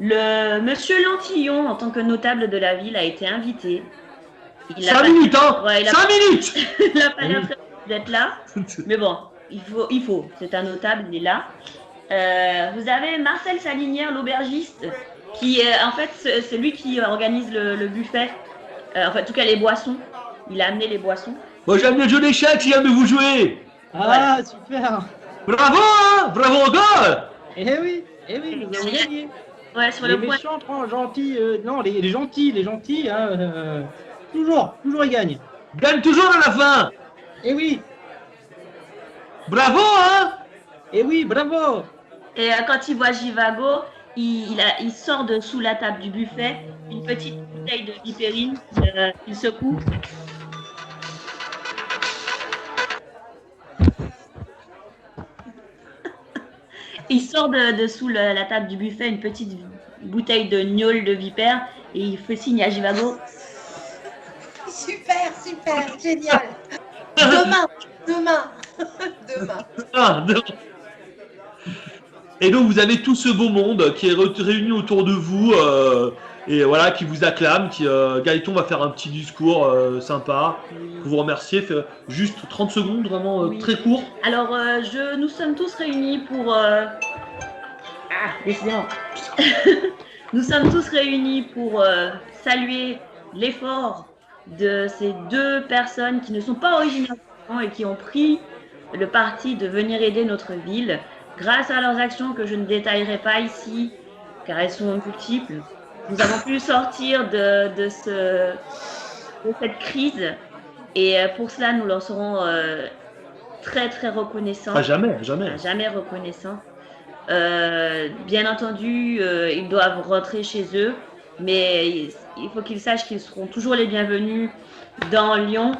Le monsieur Lantillon, en tant que notable de la ville, a été invité. 5 minutes, hein. Ouais, 5 minutes. il n'a pas l'air très d'être là, mais bon, il faut. C'est un notable, il est là. Vous avez Marcel Salinière, l'aubergiste, qui en fait c'est lui qui organise le buffet. Enfin, en tout cas les boissons. Il a amené les boissons. Moi j'ai amené le jeu d'échecs si jamais vous jouez. Ah, super. Bravo, hein. Bravo encore. Eh oui, nous avons gagné. Ouais, sur Les le point. méchants, gentils, non, les gentils, hein, toujours ils gagnent. Gagne toujours à la fin. Eh oui, Bravo, hein. eh oui, bravo. Et quand il voit Jivago, il sort de sous la table du buffet une petite bouteille de vipérine. Il secoue. Il sort de sous la table du buffet une petite bouteille de gnôle de vipère et il fait signe à Jivago. Super, génial. Demain. Ah, non. Et donc vous avez tout ce beau monde qui est réuni autour de vous et voilà qui vous acclame. Gaëton va faire un petit discours sympa pour vous remercier. Fait juste 30 secondes, vraiment Oui. très court. Alors, nous sommes tous réunis pour... décidément. Nous sommes tous réunis pour saluer l'effort de ces deux personnes qui ne sont pas originaires et qui ont pris le parti de venir aider notre ville. Grâce à leurs actions que je ne détaillerai pas ici, car elles sont multiples, nous avons pu sortir de cette crise. Et pour cela, nous leur serons très très reconnaissants. À jamais. Jamais reconnaissants. Bien entendu, ils doivent rentrer chez eux, mais il faut qu'ils sachent qu'ils seront toujours les bienvenus dans Lyon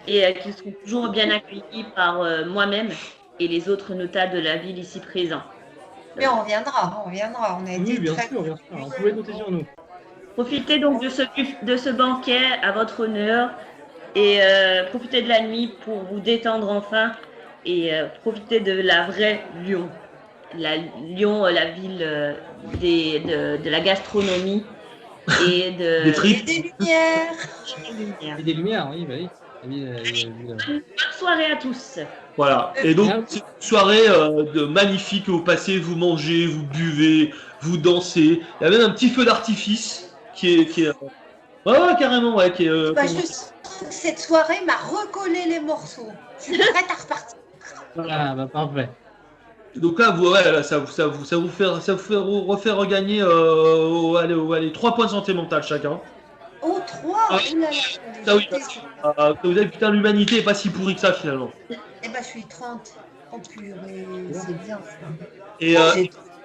et qu'ils seront toujours bien accueillis par moi-même et les autres notables de la ville ici présents. Mais on reviendra. On a été Oui, bien très... sûr. Vous pouvez compter sur nous. Profitez donc de ce banquet à votre honneur et profitez de la nuit pour vous détendre enfin et profitez de la vraie Lyon. Lyon, la ville de la gastronomie et Des Et tripes. des lumières. Et des lumières, oui, bah oui. Bonne soirée à tous. Voilà. Et donc c'est une soirée magnifique que vous passez, vous mangez, vous buvez, vous dansez. Il y a même un petit feu d'artifice qui est ouais, carrément, ouais, qui est. Je sens que cette soirée m'a recollé les morceaux. Je suis prête à repartir. Ah, bah parfait. Donc là, ça vous fait refaire regagner 3 points de santé mentale chacun. Oh, 3 Ah, ça oui, vous avez putain l'humanité est pas si pourrie que ça finalement. Eh ben, je suis 30. Oh purée, c'est bien ça. Et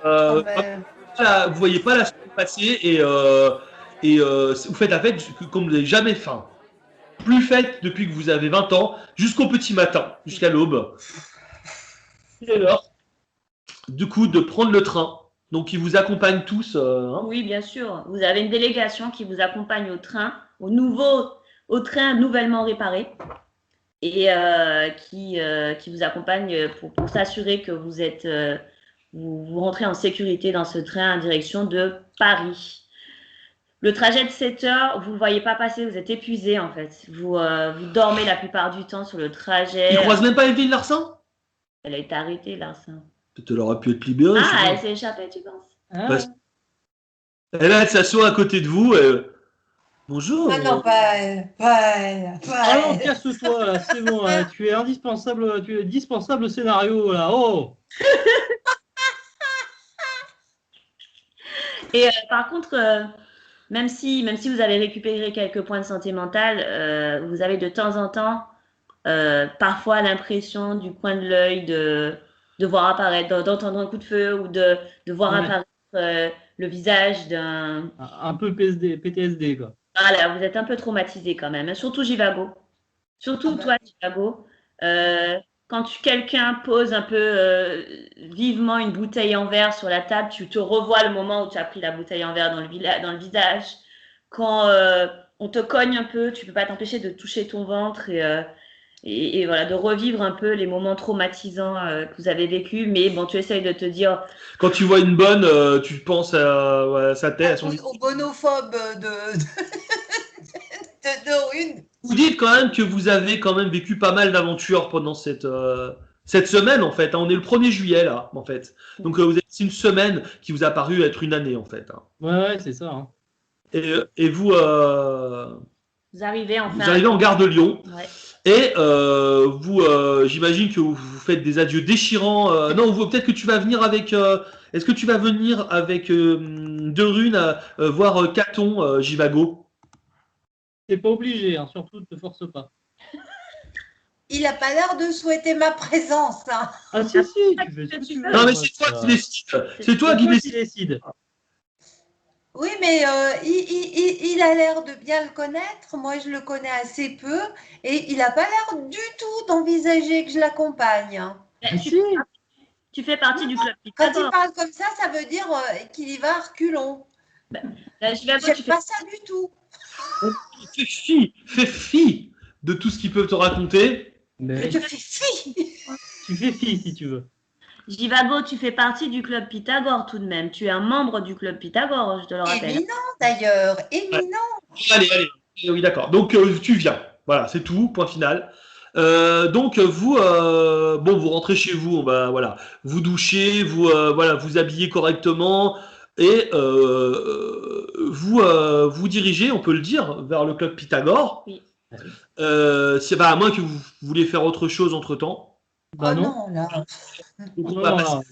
Oh, ben, vous voyez pas la semaine passer et vous faites la fête comme vous n'avez jamais faim. Plus faite depuis que vous avez 20 ans, jusqu'au petit matin, jusqu'à l'aube. Et alors, du coup, de prendre le train Donc, ils vous accompagnent tous. Hein. Oui, bien sûr. Vous avez une délégation qui vous accompagne au train, au train nouvellement réparé, et qui vous accompagne pour s'assurer que vous rentrez en sécurité dans ce train en direction de Paris. Le trajet de 7 heures, vous ne le voyez pas passer, vous êtes épuisé en fait. Vous dormez la plupart du temps sur le trajet. Ils croisent même pas Evelyne Larsin? Elle a été arrêtée, Larsin. Peut-être elle aurait pu être libérée. Ah, elle s'est échappée, tu penses? Ah, Et là, elle s'assoit à côté de vous. Bonjour. Ah non, pas elle, pas elle, pas ah non, elle. casse-toi là, c'est bon, tu es indispensable au scénario là. Oh! Et par contre, même si vous avez récupéré quelques points de santé mentale, vous avez de temps en temps parfois l'impression du coin de l'œil de voir apparaître, d'entendre un coup de feu ou de voir Ouais. apparaître le visage d'un... Un peu PTSD quoi. Voilà, vous êtes un peu traumatisé quand même, hein. Surtout Jivago. Surtout Ah toi, Jivago. Quand quelqu'un pose un peu vivement une bouteille en verre sur la table, tu te revois le moment où tu as pris la bouteille en verre dans le visage. Quand on te cogne un peu, tu peux pas t'empêcher de toucher ton ventre et voilà, de revivre un peu les moments traumatisants que vous avez vécus. Mais bon, tu essayes de te dire, Quand tu vois une bonne, tu penses à sa tête, à son Au bonophobe de Dorune. Vous dites quand même que vous avez quand même vécu pas mal d'aventures pendant cette semaine en fait. Hein. On est le 1er juillet là en fait. Donc c'est une semaine qui vous a paru être une année en fait. Hein. Ouais, c'est ça. Hein. Et vous, vous arrivez enfin. vous arrivez en gare de Lyon. Ouais. Et vous, j'imagine que vous faites des adieux déchirants. Non, peut-être que tu vas venir avec. Est-ce que tu vas venir avec Derune voir Caton, Jivago? T'es pas obligé, hein, surtout ne te force pas. Il n'a pas l'air de souhaiter ma présence. Hein. Ah si, tu fais ce que tu veux. Non, mais c'est toi qui décides. C'est toi qui décides. Oui, mais il a l'air de bien le connaître. Moi, je le connais assez peu. Et il n'a pas l'air du tout d'envisager que je l'accompagne. Tu fais partie du club Quand il Pythagore. parle comme ça veut dire qu'il y va à reculons. Jivago, J'aime pas ça du tout. Fais fi de tout ce qu'ils peuvent te raconter. Mais Je fais fi. tu fais fi si tu veux. Jivago, tu fais partie du club Pythagore tout de même. Tu es un membre du club Pythagore, je te le rappelle. Éminent d'ailleurs, éminent. Allez. Oui, d'accord. Donc, tu viens. Voilà, c'est tout. Point final. Donc, vous, vous rentrez chez vous. Voilà. Vous douchez, vous habillez correctement. Et vous dirigez, on peut le dire, vers le club Pythagore. Oui. À moins que vous vouliez faire autre chose entre-temps. Bah Oh non. non, là. Donc, on Non, va non, passer non.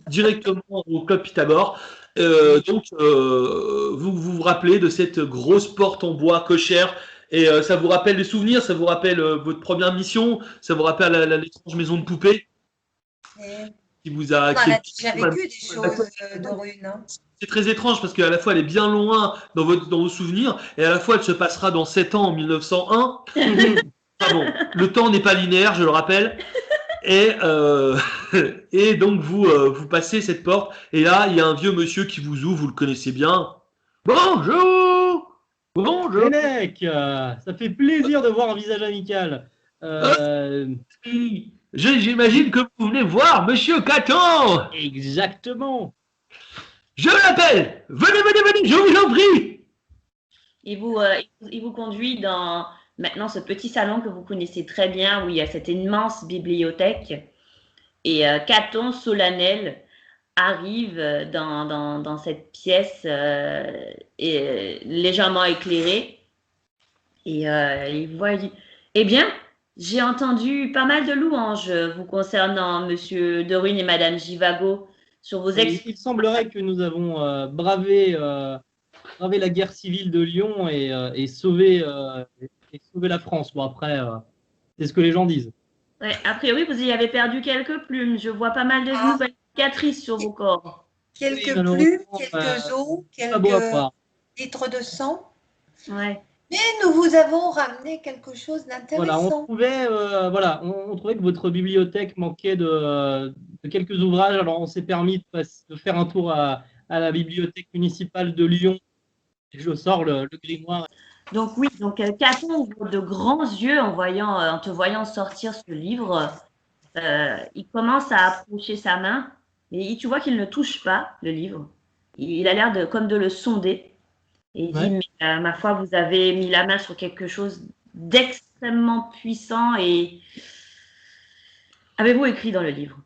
directement au club Pythagore. Donc, vous rappelez de cette grosse porte en bois cochère. Et ça vous rappelle des souvenirs, ça vous rappelle votre première mission, ça vous rappelle l'étrange maison de poupée qui vous a. On a déjà vécu des choses de Rune. Hein. C'est très étrange parce qu'à la fois elle est bien loin dans vos souvenirs et à la fois elle se passera dans 7 ans en 1901. Bon, le temps n'est pas linéaire, je le rappelle. Et donc vous passez cette porte et là il y a un vieux monsieur qui vous ouvre, vous le connaissez bien. Bonjour. Fennec, ça fait plaisir de voir un visage amical. J'imagine que vous venez voir Monsieur Caton. Exactement. Je l'appelle. Venez, je vous en prie. Il vous conduit dans maintenant ce petit salon que vous connaissez très bien où il y a cette immense bibliothèque. Et Caton solennel arrive dans cette pièce légèrement éclairée. Et il voit, il dit, eh bien, j'ai entendu pas mal de louanges vous concernant Monsieur Dorune et Madame Jivago sur vos Il semblerait que nous avons bravé la guerre civile de Lyon et sauvé la France. Bon, après, c'est ce que les gens disent. Ouais, a priori, vous y avez perdu quelques plumes. Je vois pas mal de nouvelles cicatrices sur vos corps. Quelques Oui, plumes, quelques os, quelques litres de sang. Ouais. Et nous vous avons ramené quelque chose Voilà, d'intéressant. on trouvait que votre bibliothèque manquait de quelques ouvrages. Alors, on s'est permis de faire un tour à la bibliothèque municipale de Lyon. Je sors le grimoire. Donc oui, donc Caton ouvre de grands yeux en te voyant sortir ce livre. Il commence à approcher sa main, mais tu vois qu'il ne touche pas le livre. Il a l'air comme de le sonder. Et il dit, Ouais. mais, ma foi, vous avez mis la main sur quelque chose d'extrêmement puissant et avez-vous écrit dans le livre?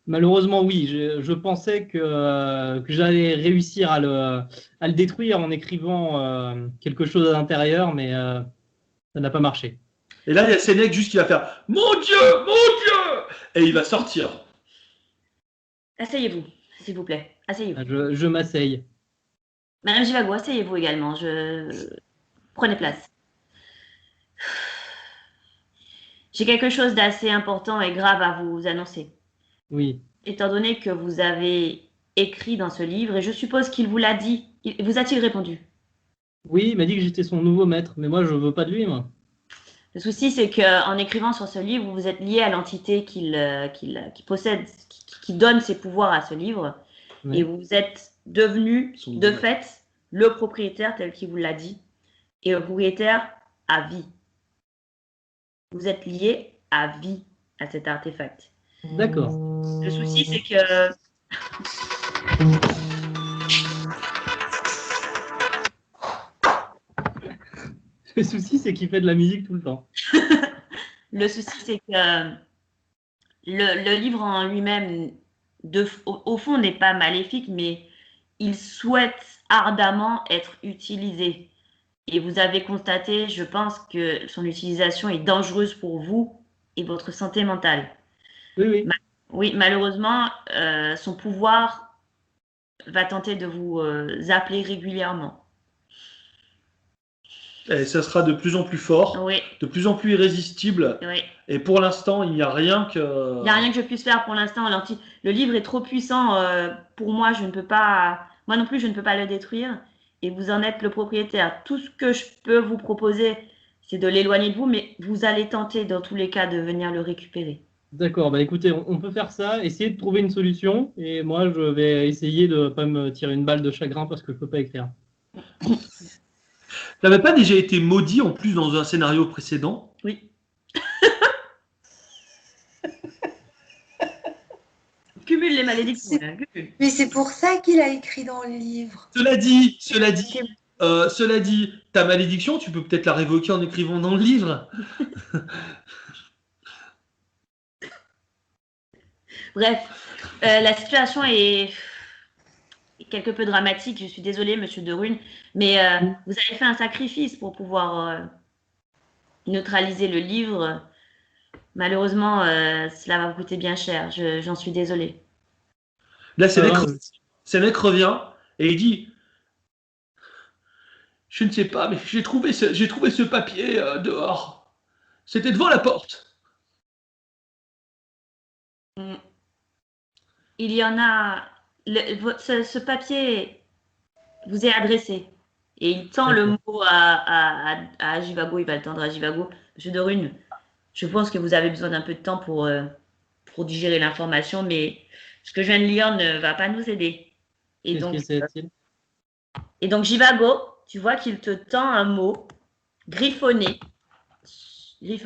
Malheureusement, oui. Je pensais que j'allais réussir à le détruire en écrivant quelque chose à l'intérieur, mais ça n'a pas marché. Et là, il y a Sénèque juste qui va faire « Mon Dieu, mon Dieu !» Et il va sortir. Asseyez-vous, s'il vous plaît. Asseyez-vous. Je m'asseye. Madame Givago, asseyez-vous également. Prenez place. J'ai quelque chose d'assez important et grave à vous annoncer. Oui. Étant donné que vous avez écrit dans ce livre, et je suppose qu'il vous l'a dit, vous a-t-il répondu? Oui, il m'a dit que j'étais son nouveau maître, mais moi, je veux pas de lui, moi. Le souci, c'est qu'en écrivant sur ce livre, vous êtes lié à l'entité qui possède, qui donne ses pouvoirs à ce livre, Ouais. et vous êtes devenu, de fait, le propriétaire tel qu'il vous l'a dit, et le propriétaire à vie. Vous êtes lié à vie à cet artefact. D'accord. Le souci, c'est que Le souci, c'est qu'il fait de la musique tout le temps. le souci, c'est que le livre en lui-même, au fond, n'est pas maléfique, mais il souhaite ardemment être utilisé. Et vous avez constaté, je pense, que son utilisation est dangereuse pour vous et votre santé mentale. Oui, oui. Oui, malheureusement, son pouvoir va tenter de vous appeler régulièrement. Et ça sera de plus en plus fort, Oui, de plus en plus irrésistible. oui. Et pour l'instant, il n'y a rien que... Il n'y a rien que je puisse faire pour l'instant. Le livre est trop puissant pour moi. Je ne peux pas, moi non plus, je ne peux pas le détruire. Et vous en êtes le propriétaire. Tout ce que je peux vous proposer, c'est de l'éloigner de vous, mais vous allez tenter, dans tous les cas, de venir le récupérer. D'accord, bah écoutez, on peut faire ça, essayer de trouver une solution, et moi je vais essayer de ne pas me tirer une balle de chagrin parce que je ne peux pas écrire. T'avais pas déjà été maudit en plus dans un scénario précédent? Oui. Cumule les malédictions. Mais c'est pour ça qu'il a écrit dans le livre. Cela dit, ta malédiction, tu peux peut-être la révoquer en écrivant dans le livre. Bref, la situation est quelque peu dramatique. Je suis désolée, monsieur de Rune, mais vous avez fait un sacrifice pour pouvoir neutraliser le livre. Malheureusement, cela va vous coûter bien cher. J'en suis désolée. Là, Sénèque revient et il dit « Je ne sais pas, mais j'ai trouvé ce papier dehors. C'était devant la porte. » Il y en a... ce papier vous est adressé. Et il tend le mot à Jivago. Il va le tendre à Jivago. Monsieur de Rune, je pense que vous avez besoin d'un peu de temps pour digérer l'information, mais ce que je viens de lire ne va pas nous aider. Et donc, Jivago, tu vois qu'il te tend un mot griffonné, qui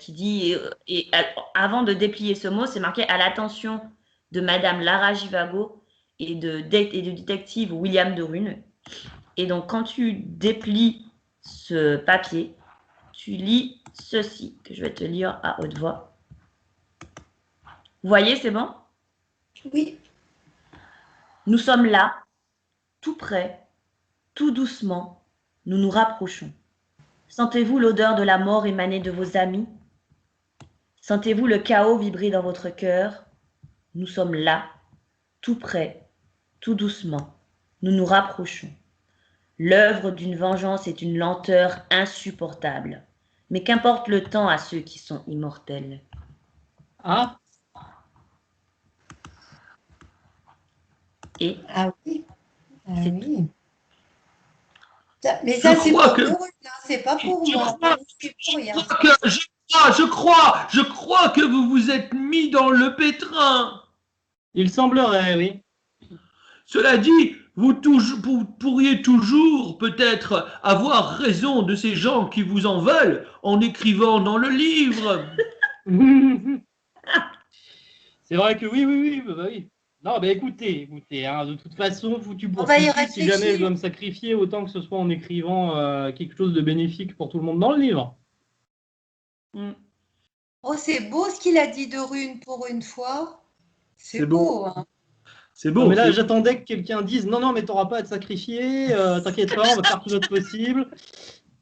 dit, avant de déplier ce mot, c'est marqué à l'attention de Madame Lara Jivago et du détective William de Rune. Et donc, quand tu déplies ce papier, tu lis ceci, que je vais te lire à haute voix. Vous voyez, c'est bon? Oui. Nous sommes là, tout près, tout doucement, nous nous rapprochons. Sentez-vous l'odeur de la mort émaner de vos amis? Sentez-vous le chaos vibrer dans votre cœur? Nous sommes là, tout près, tout doucement, nous nous rapprochons. L'œuvre d'une vengeance est une lenteur insupportable. Mais qu'importe le temps à ceux qui sont immortels. Ah. Ah oui. Ah oui. Mais ça, Je c'est crois pour que- nous, hein, c'est pas pour Je moi. crois- C'est pour rien. Je crois que vous vous êtes mis dans le pétrin. Il semblerait, oui. Cela dit, vous pourriez toujours peut-être avoir raison de ces gens qui vous en veulent en écrivant dans le livre. C'est vrai que oui, bah oui. Non, bah écoutez, hein, de toute façon, foutu pour On va y foutu, si jamais réfléchir. je dois me sacrifier, autant que ce soit en écrivant quelque chose de bénéfique pour tout le monde dans le livre. Oh, c'est beau ce qu'il a dit de Rune pour une fois. C'est C'est beau. beau, hein. C'est Non, beau. mais là, c'est- j'attendais que quelqu'un dise non, mais t'auras pas à te sacrifier, t'inquiète pas, on va faire tout notre possible.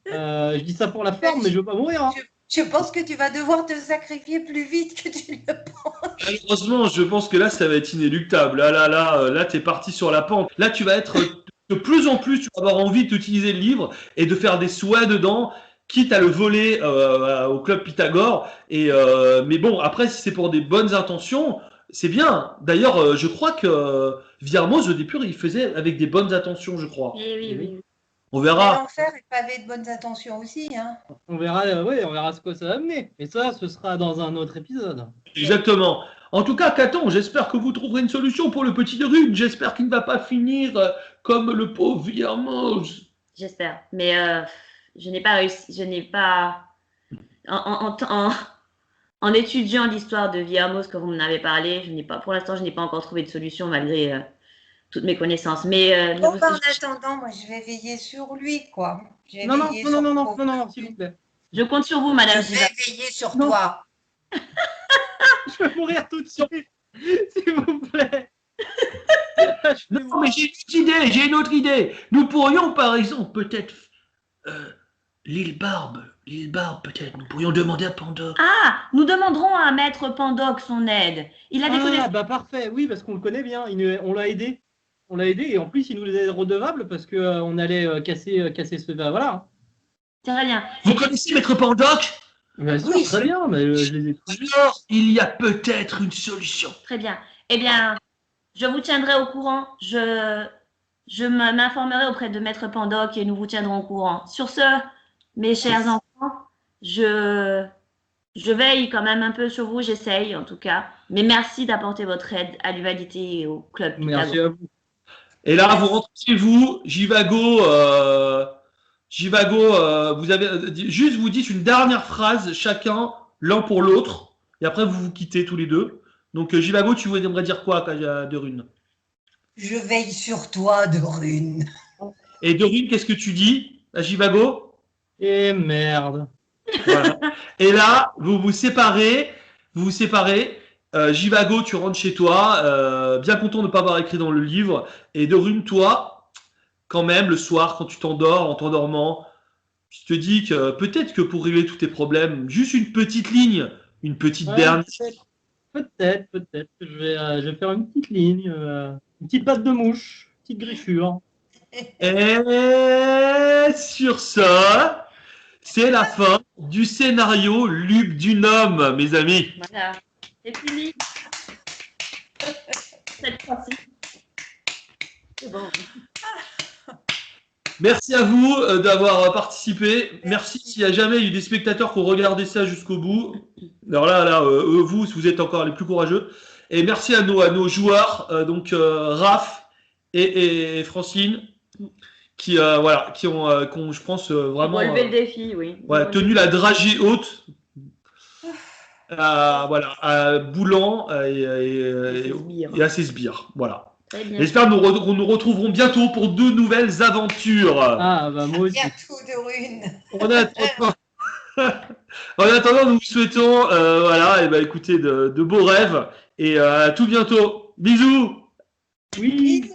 Je dis ça pour la forme, mais je veux pas mourir. Hein. Je pense que tu vas devoir te sacrifier plus vite que tu le penses. Malheureusement, je pense que là, ça va être inéluctable. Là, t'es parti sur la pente. Là, tu vas être de plus en plus, tu vas avoir envie d'utiliser le livre et de faire des souhaits dedans, quitte à le voler au club Pythagore. Mais bon, après, si c'est pour des bonnes intentions, c'est bien. D'ailleurs, je crois que Viermoz, au début, il faisait avec des bonnes intentions, je crois. Oui. On Mais verra. l'enfer est pavé de bonnes intentions aussi, hein. On verra ce que ça va amener. Et ça, ce sera dans un autre épisode. Exactement. En tout cas, Caton, j'espère que vous trouverez une solution pour le petit de Rune. J'espère qu'il ne va pas finir comme le pauvre Viermoz. J'espère. Mais je n'ai pas réussi. Je n'ai pas. En étudiant l'histoire de Viamos, comme vous m'en avez parlé, pour l'instant, je n'ai pas encore trouvé de solution malgré toutes mes connaissances. Mais Bon, en attendant, moi, je vais veiller sur lui, quoi. Je vais Non, veiller sur non, s'il vous plaît. je compte sur vous, Madame Je Giva. vais veiller sur Non. toi. Je vais mourir tout de suite, s'il vous plaît. Non, mais j'ai une autre idée. Nous pourrions, par exemple, peut-être l'île Barbe, peut-être. Nous pourrions demander à Pandore. Ah, nous demanderons à Maître Pandoc son aide. Il a des Ah, connaissances. bah parfait, oui, parce qu'on le connaît bien. On l'a aidé. Et en plus, il nous est redevable parce qu'on allait casser ce. Voilà. Très bien. Vous connaissez Maître Pandoc? Bien sûr, Oui. très bien, mais je les ai tous vus. Alors, il y a peut-être une solution. Très bien. Eh bien, je vous tiendrai au courant. Je m'informerai auprès de Maître Pandoc et nous vous tiendrons au courant. Sur ce, mes chers enfants, je veille quand même un peu sur vous, j'essaye en tout cas. Mais merci d'apporter votre aide à l'humanité et au club Merci Pythagore. à vous. Et là, vous rentrez chez vous, Jivago, vous avez juste vous dites une dernière phrase chacun, l'un pour l'autre, et après vous vous quittez tous les deux. Donc Jivago, tu aimerais dire quoi de Rune? Je veille sur toi, de Rune. Et de Rune, qu'est-ce que tu dis à Jivago? Et merde. Voilà. Et là, vous vous séparez. Jivago, tu rentres chez toi, bien content de ne pas avoir écrit dans le livre. Et de Rune, toi, quand même, le soir, quand tu t'endors, en t'endormant, tu te dis que peut-être que pour régler tous tes problèmes, juste une petite ligne, une petite Ouais, dernière. Peut-être. Je vais faire une petite ligne, une petite patte de mouche, une petite griffure. Et sur ça, c'est la fin du scénario Lube du Homme, mes amis. Voilà, c'est fini. Cette fois-ci. C'est bon. Merci à vous d'avoir participé. Merci s'il y a jamais eu des spectateurs qui ont regardé ça jusqu'au bout. Alors là, vous êtes encore les plus courageux. Et merci à nos joueurs, Raph et Francine, qui ont, je pense, vraiment Relever le défi, oui. tenu la dragée haute. À Boulan et à ses sbires. Voilà. Très bien. J'espère que nous retrouverons bientôt pour de nouvelles aventures. Ah, bah moi aussi. Bientôt, de Rune. En attendant, nous vous souhaitons écoutez, de beaux rêves et à tout bientôt. Bisous. Oui. Bisous.